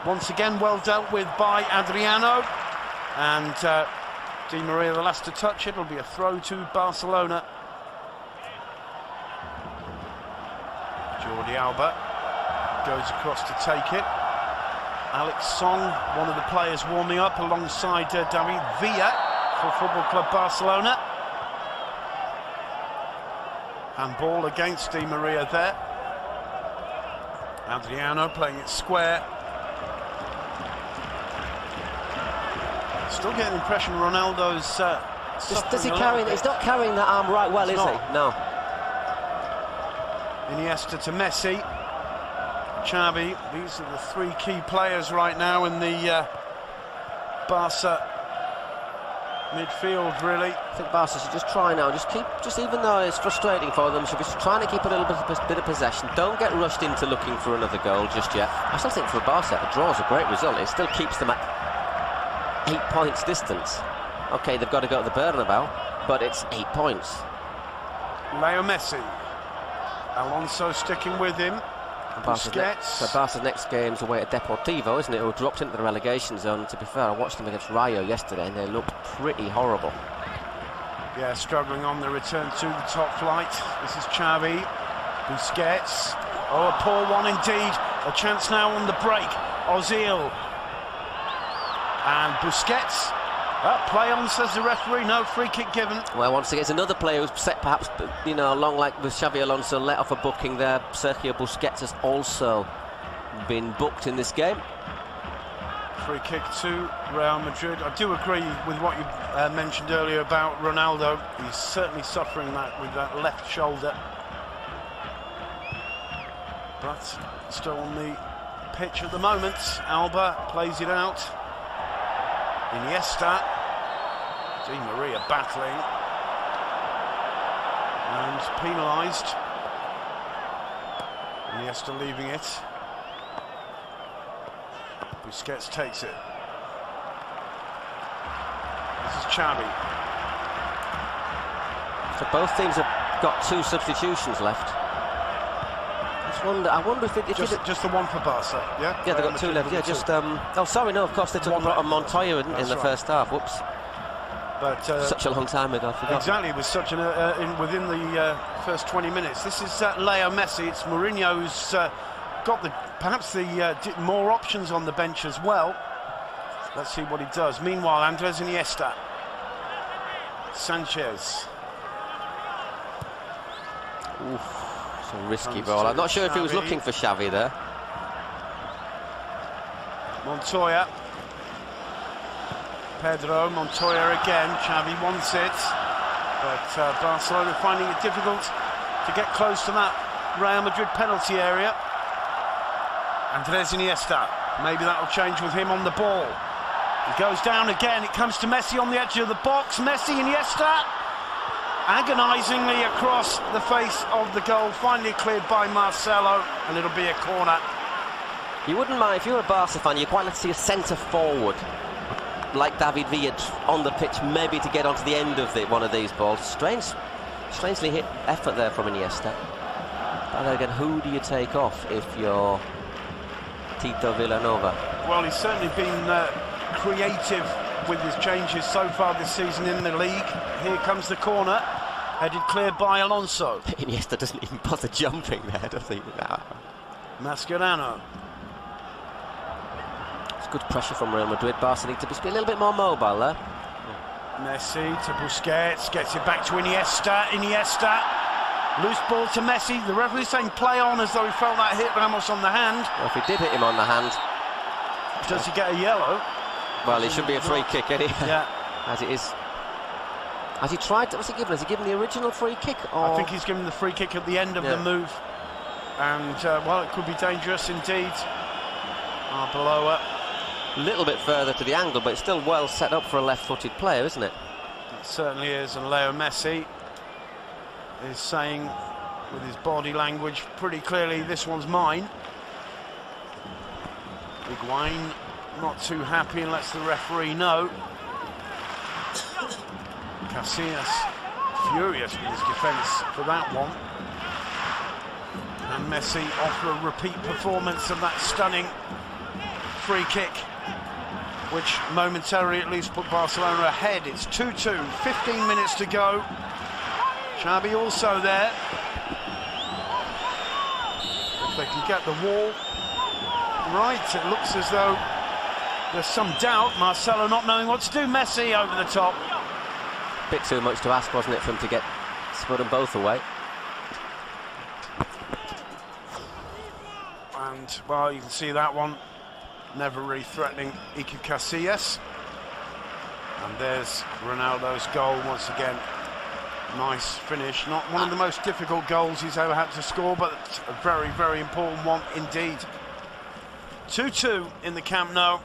Once again, well dealt with by Adriano. And Di Maria the last to touch it. It'll be a throw to Barcelona. Jordi Alba goes across to take it. Alex Song, one of the players warming up alongside David Villa for Football Club Barcelona. Handball against Di Maria there. Adriano playing it square. Still getting the impression Ronaldo's does he carry? He's not carrying that arm right well, is he? No. Iniesta to Messi. Xavi. These are the three key players right now in the Barca midfield, really. I think Barca should just try now, just even though it's frustrating for them, should be trying to keep a little bit of possession. Don't get rushed into looking for another goal just yet. I still think for Barca, a draw is a great result. It still keeps them at 8 points distance. Okay, they've got to go to the Bernabeu, but it's 8 points. Leo Messi. Alonso sticking with him. So Barca's next game's away at Deportivo, isn't it? Who dropped into the relegation zone. To be fair, I watched them against Rayo yesterday, and they looked pretty horrible. Yeah, struggling on the return to the top flight. This is Xavi. Busquets. Oh, a poor one indeed. A chance now on the break. Ozil. And Busquets. Play on, says the referee. No free kick given. Well, once again, it's another player who's set, perhaps, you know, along like with Xavi Alonso, let off a booking there. Sergio Busquets has also been booked in this game. Free kick to Real Madrid. I do agree with what you mentioned earlier about Ronaldo. He's certainly suffering that with that left shoulder. But still on the pitch at the moment. Alba plays it out. Iniesta. Di Maria battling. And penalised. Iniesta leaving it. Busquets takes it. This is Xavi. So both teams have got 2 substitutions left. I wonder if just the one for Barca, yeah? Yeah, they've got 2 left. Yeah, just oh, sorry, no, of course they took on Montoya in the first half. Whoops. But such a long time ago. I forgot. Exactly, it was such within the first 20 minutes. This is Leo Messi. It's Mourinho who's got perhaps the more options on the bench as well. Let's see what he does. Meanwhile, Andres Iniesta. Sanchez. Oof. A risky ball. I'm not sure if he was looking for Xavi there. Montoya. Pedro, Montoya again. Xavi wants it. But Barcelona finding it difficult to get close to that Real Madrid penalty area. Andres Iniesta. Maybe that'll change with him on the ball. He goes down again. It comes to Messi on the edge of the box. Messi, Iniesta. Agonisingly across the face of the goal, finally cleared by Marcelo, and it'll be a corner. You wouldn't mind, if you're a Barca fan, you'd quite like to see a centre forward like David Villa on the pitch, maybe to get onto the end of one of these balls. Strangely hit effort there from Iniesta. But then again, who do you take off if you're Tito Villanova? Well, he's certainly been creative with his changes so far this season in the league. Here comes the corner, headed clear by Alonso. Iniesta doesn't even bother jumping there, does he? No. Mascherano. It's good pressure from Real Madrid. Barca need to be a little bit more mobile there. Messi to Busquets, gets it back to Iniesta. Loose ball to Messi. The referee saying play on, as though he felt that hit Ramos on the hand. Well, if he did hit him on the hand, does he get a yellow? Well, it should be a free kick anyway. Yeah. As it is. Has he tried to, what's he given? Has he given the original free kick? Or? I think he's given the free kick at the end of the move. And, well, it could be dangerous indeed. Arbeloa. A little bit further to the angle, but it's still well set up for a left-footed player, isn't it? It certainly is, and Leo Messi is saying with his body language pretty clearly, this one's mine. Higuain not too happy and lets the referee know. Casillas furious with his defence for that one. And Messi offer a repeat performance of that stunning free kick, which momentarily at least put Barcelona ahead. It's 2-2, 15 minutes to go. Xavi also there. If they can get the wall right, it looks as though there's some doubt. Marcelo not knowing what to do. Messi over the top. Bit too much to ask, wasn't it, for him to put them both away. And, well, you can see that one. Never really threatening Iker Casillas. And there's Ronaldo's goal once again. Nice finish. Not one of the most difficult goals he's ever had to score, but a very, very important one indeed. 2-2 in the Camp Nou.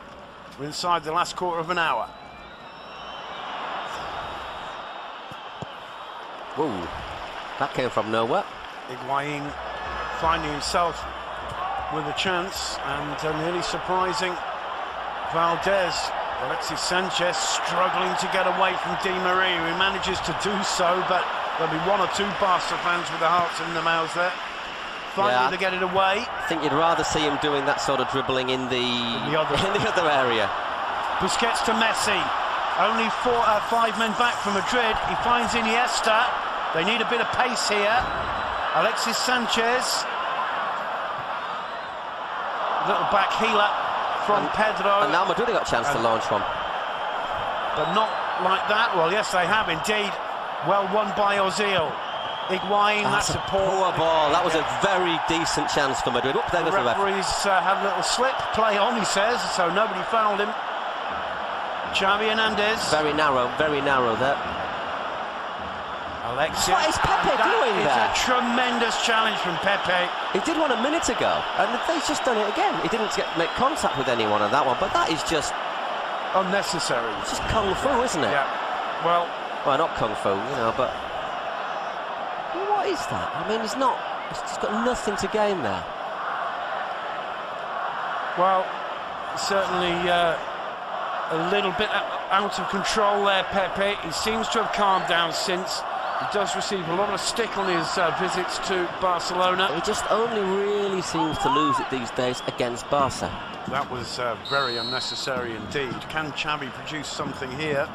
We're inside the last quarter of an hour. Ooh, that came from nowhere. Higuain finding himself with a chance, and nearly surprising Valdez. Alexis Sanchez struggling to get away from Di Maria, who manages to do so, but there'll be one or two Barca fans with their hearts in their mouths there. Finally, they get it away. I think you'd rather see him doing that sort of dribbling in the other area. Busquets to Messi. Only 5 men back from Madrid. He finds Iniesta. They need a bit of pace here. Alexis Sanchez. Little back healer from Pedro. And now Madrid got a chance to launch one. But not like that. Well, yes, they have indeed. Well won by Ozil. Higuain, that's a poor ball. That was a very decent chance for Madrid. There goes the referees had a little slip. Play on, he says, so nobody fouled him. Xavi Hernandez. Very narrow there. Alexis. What is Pepe doing there? It's a tremendous challenge from Pepe. He did one a minute ago, and they've just done it again. He didn't make contact with anyone on that one, but that is just unnecessary. It's just kung fu, isn't it? Yeah. Well, not kung fu, but what is that? I mean, he's just got nothing to gain there. Well, certainly a little bit out of control there, Pepe. He seems to have calmed down since. He does receive a lot of stick on his visits to Barcelona. He just only really seems to lose it these days against Barca. That was very unnecessary indeed. Can Xavi produce something here?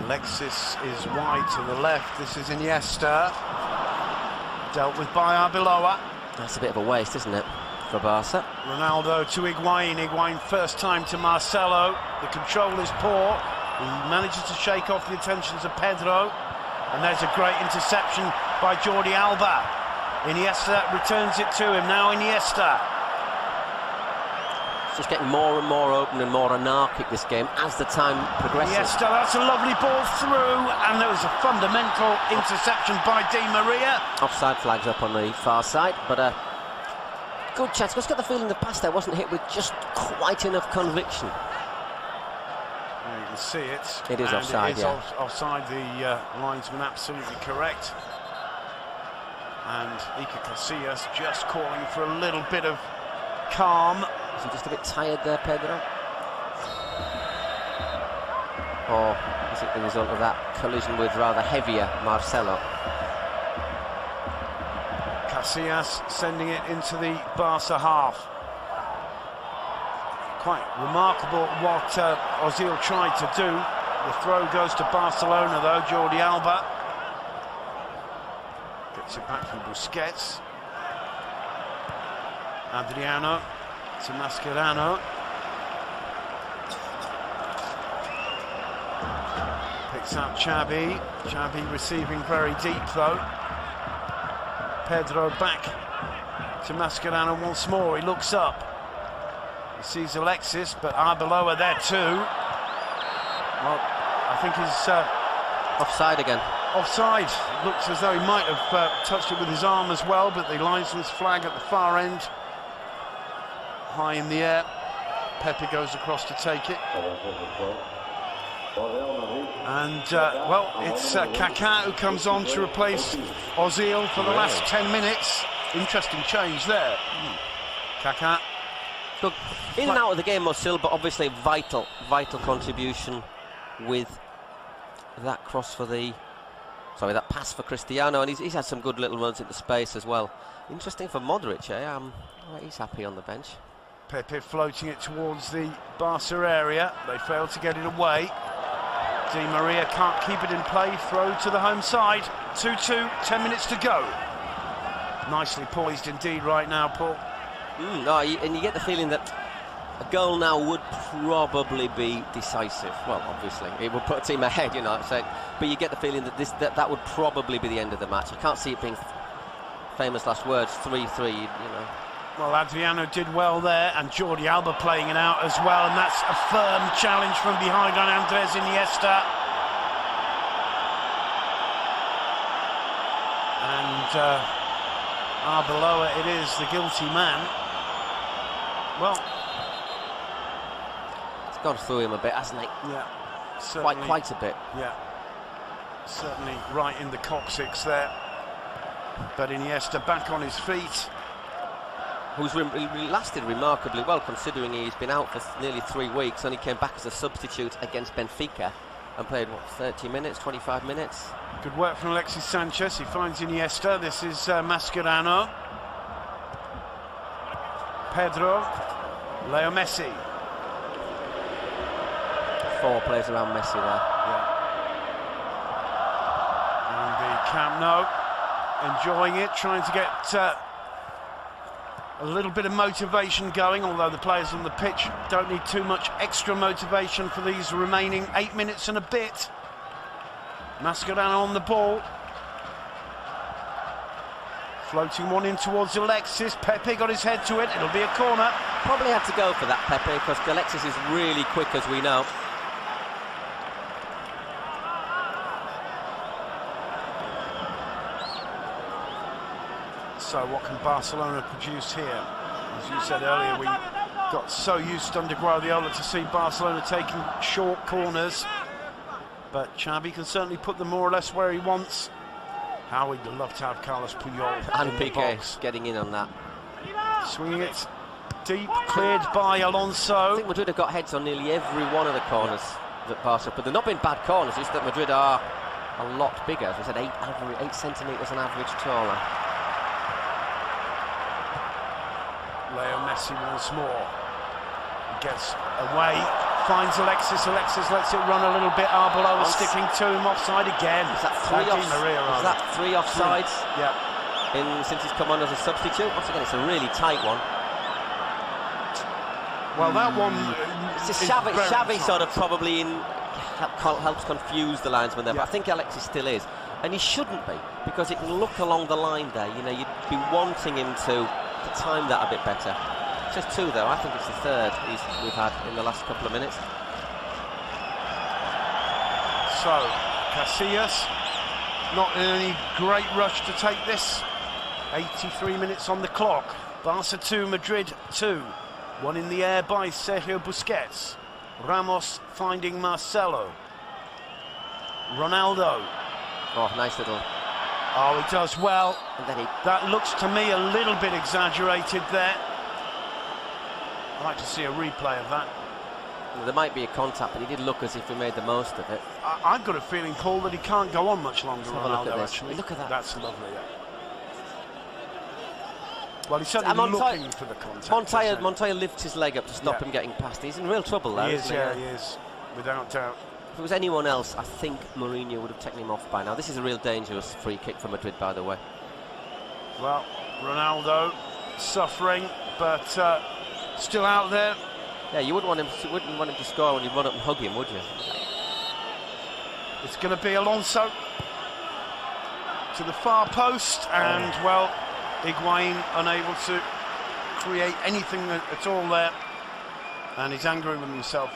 Alexis is wide to the left. This is Iniesta. Dealt with by Arbeloa. That's a bit of a waste, isn't it, for Barca? Ronaldo to Higuain. Higuain first time to Marcelo. The control is poor. He manages to shake off the attentions of Pedro. And there's a great interception by Jordi Alba. Iniesta returns it to him. Now Iniesta. It's just getting more and more open and more anarchic, this game, as the time progresses. Iniesta, that's a lovely ball through. And there was a fundamental interception by Di Maria. Offside flags up on the far side, but a good chance. Let's get the feeling the pass there wasn't hit with just quite enough conviction. You can see it. It is offside, it is offside. The linesman absolutely correct. And Iker Casillas just calling for a little bit of calm. Is he just a bit tired there, Pedro? Or is it the result of that collision with rather heavier Marcelo? Casillas sending it into the Barca half. Quite remarkable what Ozil tried to do. The throw goes to Barcelona though, Jordi Alba. Gets it back from Busquets. Adriano to Mascherano. Picks up Xavi. Xavi receiving very deep though. Pedro back to Mascherano once more. He looks up. He sees Alexis, but Arbeloa there too. Well, I think he's offside again. Offside. It looks as though he might have touched it with his arm as well, but the linesman's flag at the far end, high in the air. Pepe goes across to take it. And, well, it's Kaká who comes on to replace Ozil for the last 10 minutes. Interesting change there. Kaká. Look, in and out of the game, Ozil, but obviously vital contribution with that cross for that pass for Cristiano, and he's had some good little runs into space as well. Interesting for Modric, he's happy on the bench. Pepe floating it towards the Barca area. They fail to get it away. Di Maria can't keep it in play. Throw to the home side. 2-2, 10 minutes to go. Nicely poised indeed right now, Paul. And you get the feeling that a goal now would probably be decisive. Well, obviously, it would put a team ahead, but you get the feeling that that would probably be the end of the match. I can't see it being famous last words, 3-3, Well, Adriano did well there, and Jordi Alba playing it out as well, and that's a firm challenge from behind on Andres Iniesta. And Arbeloa, it is the guilty man. Well, it's gone through him a bit, hasn't it? Yeah, certainly, quite a bit. Yeah, certainly right in the coccyx there. But Iniesta back on his feet. Who's lasted remarkably well, considering he's been out for nearly 3 weeks. Only came back as a substitute against Benfica and played, 30 minutes, 25 minutes. Good work from Alexis Sanchez. He finds Iniesta. This is Mascherano. Pedro. Leo Messi. 4 players around Messi there. Yeah. And the Camp Nou enjoying it, trying to get a little bit of motivation going, although the players on the pitch don't need too much extra motivation for these remaining 8 minutes and a bit. Mascherano on the ball. Floating one in towards Alexis. Pepe got his head to it. It'll be a corner. Probably had to go for that, Pepe, because Alexis is really quick, as we know. So what can Barcelona produce here? As you said earlier, we got so used under Guardiola to see Barcelona taking short corners, but Xavi can certainly put them more or less where he wants. How we'd love to have Carlos Puyol and in the Piqué box. getting in on that. Swinging it deep, cleared by Alonso. I think Madrid have got heads on nearly every one of the corners that Barca, but they've not been bad corners. It's that Madrid are a lot bigger. As I said, 8 centimetres on average taller. Leo Messi once more. Gets away, finds Alexis. Alexis lets it run a little bit. Arbeloa sticking to him, offside again. Is that 3 offsides? Yeah. Since he's come on as a substitute? Once again, it's a really tight one. Well, that one. It's Xavi sort of probably helps confuse the linesman there, but I think Alexis still is, and he shouldn't be, because it can look along the line there. You'd be wanting him to time that a bit better. Just 2 though. I think it's the 3rd we've had in the last couple of minutes. So Casillas not in any great rush to take this. 83 minutes on the clock. Barca 2, Madrid 2. One in the air by Sergio Busquets. Ramos finding Marcelo. Ronaldo. Oh, nice little. Oh, he does well. And then that looks to me a little bit exaggerated there. I'd like to see a replay of that. Well, there might be a contact, but he did look as if he made the most of it. I've got a feeling, Paul, that he can't go on much longer. Let's have a look at this. Actually. Look at that. That's lovely. Yeah. Well, he's certainly looking for the contact. Montoya lifts his leg up to stop him getting past. He's in real trouble there, isn't he? Yeah, he is, without doubt. If it was anyone else, I think Mourinho would have taken him off by now. This is a real dangerous free kick for Madrid, by the way. Well, Ronaldo suffering, but still out there. Yeah, you wouldn't want him to score when you run up and hug him, would you? It's going to be Alonso to the far post, and well, Higuain unable to create anything at all there, and he's angry with himself.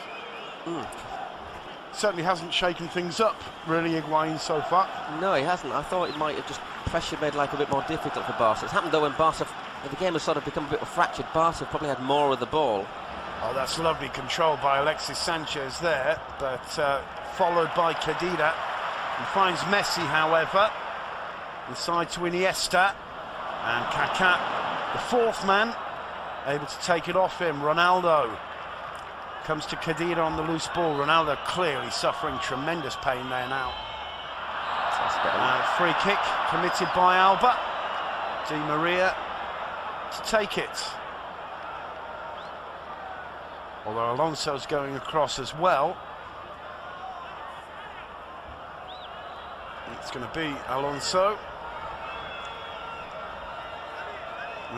Certainly hasn't shaken things up, really, Higuain, so far. No, he hasn't. I thought it might have just pressure made life a bit more difficult for Barca. It's happened though when the game has sort of become a bit fractured. Barca probably had more of the ball. Oh, that's lovely control by Alexis Sanchez there, but followed by Khedira. He finds Messi, however, inside to Iniesta, and Kaká, the fourth man, able to take it off him. Ronaldo comes to Khedira on the loose ball. Ronaldo clearly suffering tremendous pain there now. Free kick committed by Alba. Di Maria to take it. Although Alonso's going across as well. It's going to be Alonso.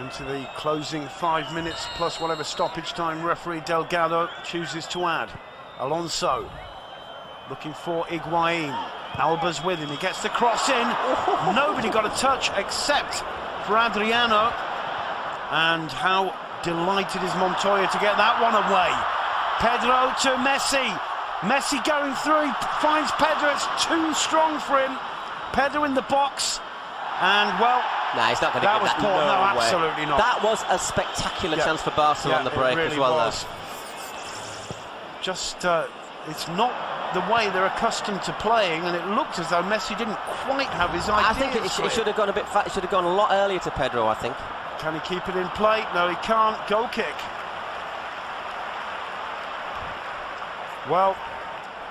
Into the closing 5 minutes plus whatever stoppage time referee Delgado chooses to add. Alonso looking for Higuain. Alba's with him, he gets the cross in. Nobody got a touch except for Adriano. And how delighted is Montoya to get that one away. Pedro to Messi. Messi going through, he finds Pedro, it's too strong for him. Pedro in the box, and well, nah, he's not going to give that. No, absolutely not. That was a spectacular chance for Barcelona on the break really as well. Was. Just, it's not the way they're accustomed to playing, and it looked as though Messi didn't quite have his ideas. I think it should have gone a bit fat. It should have gone a lot earlier to Pedro, I think. Can he keep it in play? No, he can't. Goal kick. Well,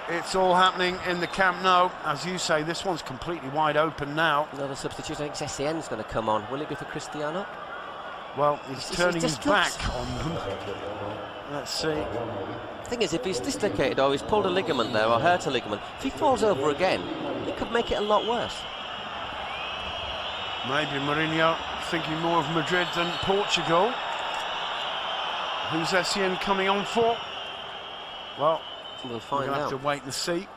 it's all happening in the Camp Nou. As you say, this one's completely wide open now. Another substitute. I think Essien's going to come on. Will it be for Cristiano? Well, he's turning his back on them. Let's see. The thing is, if he's dislocated or he's pulled a ligament there or hurt a ligament, if he falls over again, it could make it a lot worse. Maybe Mourinho thinking more of Madrid than Portugal. Who's Essien coming on for? Well, we'll find out. Have to wait and see.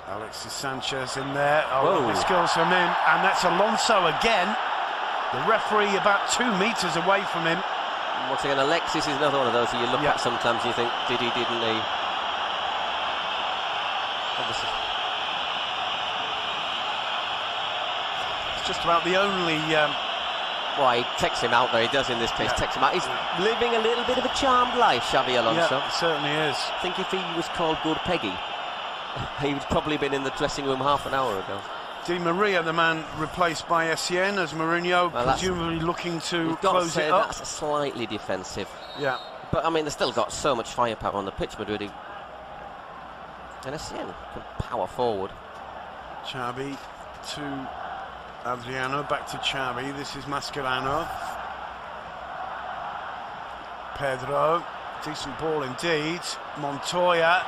Alexis Sanchez in there. Oh, this goes from him, and that's Alonso again. The referee about 2 meters away from him. Once again, Alexis is another one of those that you look at sometimes and you think, did he, didn't he? Obviously. It's just about the only... Well, he takes him out there, he does in this case, takes him out. He's living a little bit of a charmed life, Xavi Alonso. Yeah, it certainly is. I think if he was called Good Peggy, he would probably been in the dressing room half an hour ago. Di Maria, the man replaced by Essien, as Mourinho presumably looking to close it up. That's slightly defensive. Yeah. But, I mean, they've still got so much firepower on the pitch, Madrid. And Essien can power forward. Xavi to Adriano, back to Xavi. This is Mascherano. Pedro, decent ball indeed. Montoya.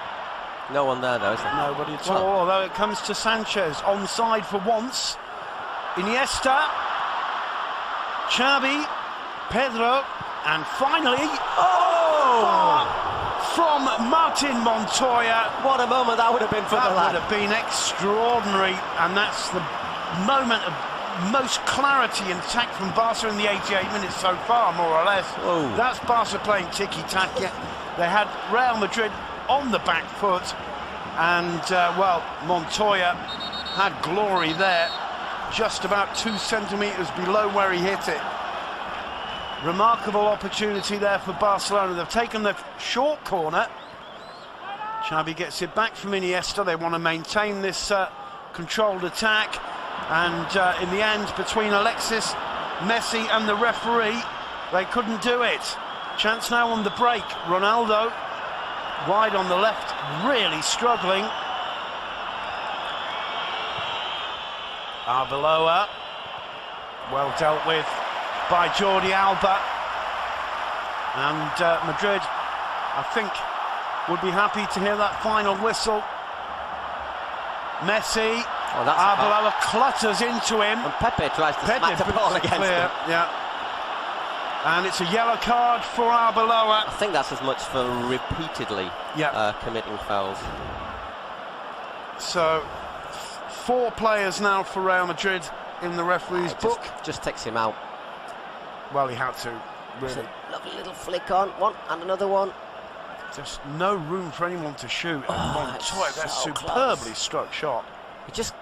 No one there though, is there? Nobody at all, although it comes to Sanchez, onside for once. Iniesta, Xavi, Pedro, and finally, from Martin Montoya. What a moment that would have been for the lad. That would have been extraordinary, and that's the moment of most clarity and tact from Barca in the 88 minutes so far, more or less. That's Barca playing tiki-taka. They had Real Madrid on the back foot, and well, Montoya had glory there, just about 2 centimetres below where he hit it. Remarkable opportunity there for Barcelona. They've taken the short corner. Xavi gets it back from Iniesta. They want to maintain this controlled attack, and in the end, between Alexis, Messi and the referee, they couldn't do it. Chance now on the break. Ronaldo wide on the left, really struggling. Arbeloa, well dealt with by Jordi Alba. And Madrid, I think, would be happy to hear that final whistle. Messi, Arbeloa clutters into him. And Pepe tries to smack the ball against him. Yeah. And it's a yellow card for Arbeloa. I think that's as much for repeatedly committing fouls. So, 4 players now for Real Madrid in the referee's book. Just takes him out. Well, he had to, really. Lovely little flick on, one and another one. Just no room for anyone to shoot. Montoya, that's so superbly close. struck shot. He just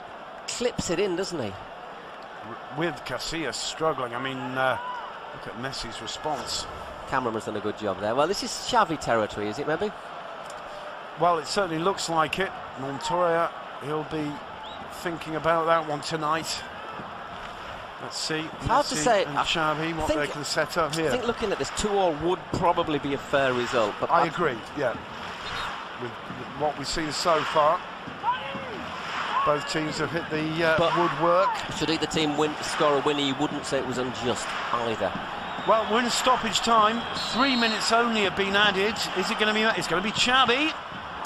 clips it in, doesn't he? With Casillas struggling. I mean, look at Messi's response. Cameraman's done a good job there. Well, this is Xavi territory, is it, maybe? Well, it certainly looks like it. Montoya, he'll be thinking about that one tonight. Let's see. It's hard to say. And Xavi, what they can set up here. I think looking at this, 2-2 would probably be a fair result. But I agree, yeah. With what we've seen so far, both teams have hit the woodwork. Should either team score a winner, you wouldn't say it was unjust either. Well, we're in stoppage time. 3 minutes only have been added. Is it going to be? It's going to be Xavi.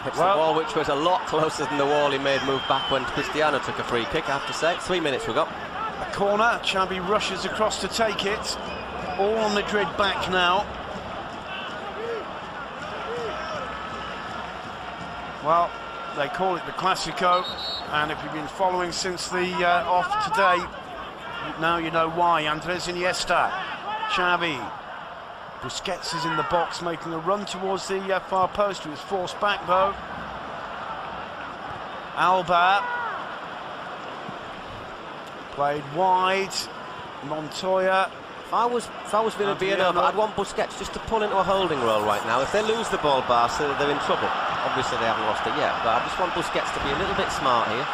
It's the ball which was a lot closer than the wall he made move back when Cristiano took a free kick, I have to say. 3 minutes we got. A corner, Xavi rushes across to take it. All Madrid back now. Well, they call it the Clasico, and if you've been following since the off today, now you know why. Andres Iniesta, Xavi. Busquets is in the box making a run towards the far post. He was forced back though. Alba. Played wide. Montoya. If I was Villarreal, I'd want Busquets just to pull into a holding role right now. If they lose the ball, Barca, they're in trouble. Obviously they haven't lost it yet, but I just want Busquets to be a little bit smart here.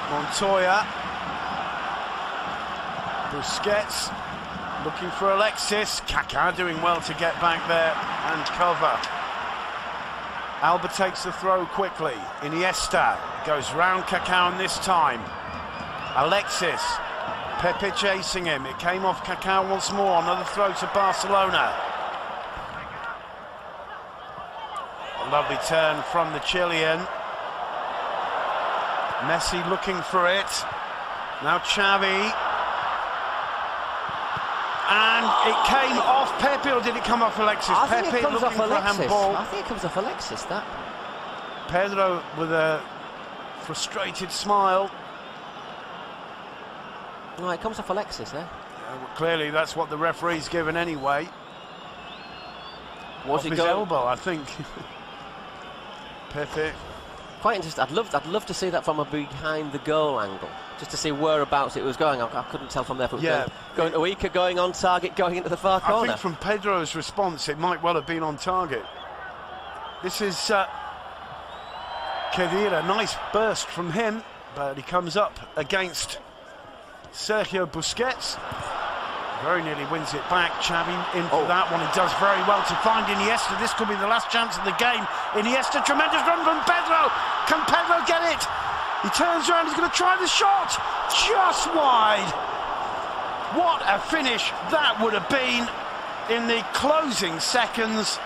Montoya. Busquets looking for Alexis. Kaká doing well to get back there and cover. Alba takes the throw quickly. Iniesta goes round Kaká on this time. Alexis. Pepe chasing him. It came off Kaká once more. Another throw to Barcelona. A lovely turn from the Chilean. Messi looking for it. Now Xavi. And it came off Pepe, or did it come off Alexis? I think Pepe it comes looking off for Alexis. a handball. I think it comes off Alexis, that. Pedro with a frustrated smile. No, it comes off Alexis, eh? Well, clearly that's what the referee's given anyway. Was off he his going? elbow, I think. Pepe. Quite interesting. I'd love to see that from a behind the goal angle, just to see whereabouts it was going. I couldn't tell from there if it was going to Iker, going on target, going into the far corner. I think from Pedro's response it might well have been on target. This is Khedira, nice burst from him, but he comes up against Sergio Busquets. Very nearly wins it back. Xavi in for that one. He does very well to find Iniesta. This could be the last chance of the game. Iniesta, tremendous run from Pedro. Can Pedro get it? He turns around, he's going to try the shot. Just wide. What a finish that would have been in the closing seconds.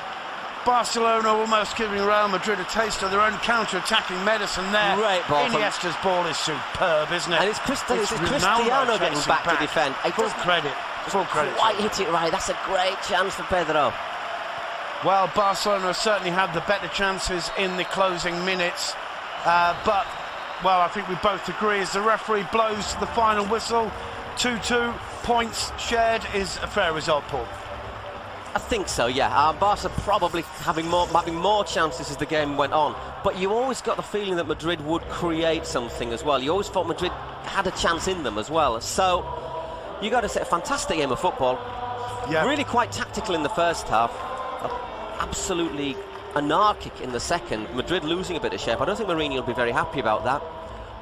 Barcelona almost giving Real Madrid a taste of their own counter-attacking medicine there. Great ball. Iniesta's ball is superb, isn't it? And it's Cristiano getting back to defend. Full credit. Full credit. Quite hit it right. That's a great chance for Pedro. Well, Barcelona certainly had the better chances in the closing minutes. But, well, I think we both agree as the referee blows the final whistle, 2-2, points shared is a fair result, Paul. I think so, yeah. Barca probably having more chances as the game went on, but you always got the feeling that Madrid would create something as well. You always thought Madrid had a chance in them as well. So you got to say, a fantastic game of football. Yeah. Really quite tactical in the first half. Absolutely anarchic in the second. Madrid losing a bit of shape. I don't think Mourinho will be very happy about that.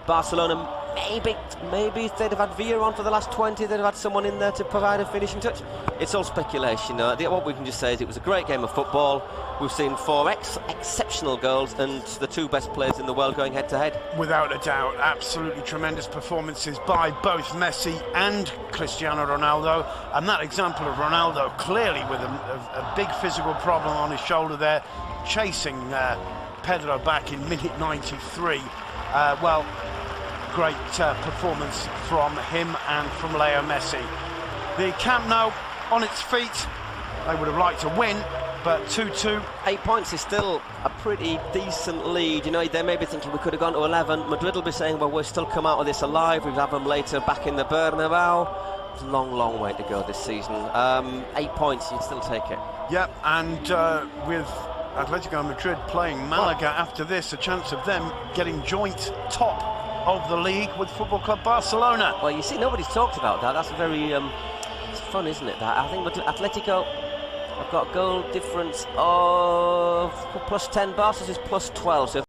Barcelona maybe if they'd have had Villa on for the last 20, they'd have had someone in there to provide a finishing touch. It's all speculation. What we can just say is it was a great game of football. We've seen 4 exceptional goals and the 2 best players in the world going head to head. Without a doubt, absolutely tremendous performances by both Messi and Cristiano Ronaldo. And that example of Ronaldo clearly with a big physical problem on his shoulder there, chasing Pedro back in minute 93. Well, great performance from him and from Leo Messi. The Camp Nou on its feet. They would have liked to win, but 2-2. 8 points is still a pretty decent lead. You know, they may be thinking we could have gone to 11. Madrid will be saying, well, we'll still come out of this alive. We'll have them later back in the Bernabeu. It's a long, long way to go this season. 8 points, you'd still take it. Yep, and with Atletico Madrid playing Malaga after this, a chance of them getting joint top of the league with Football Club Barcelona. Well, you see, nobody's talked about that. That's a very it's fun, isn't it? That I think Atletico have got a goal difference of +10. Barca's is +12. So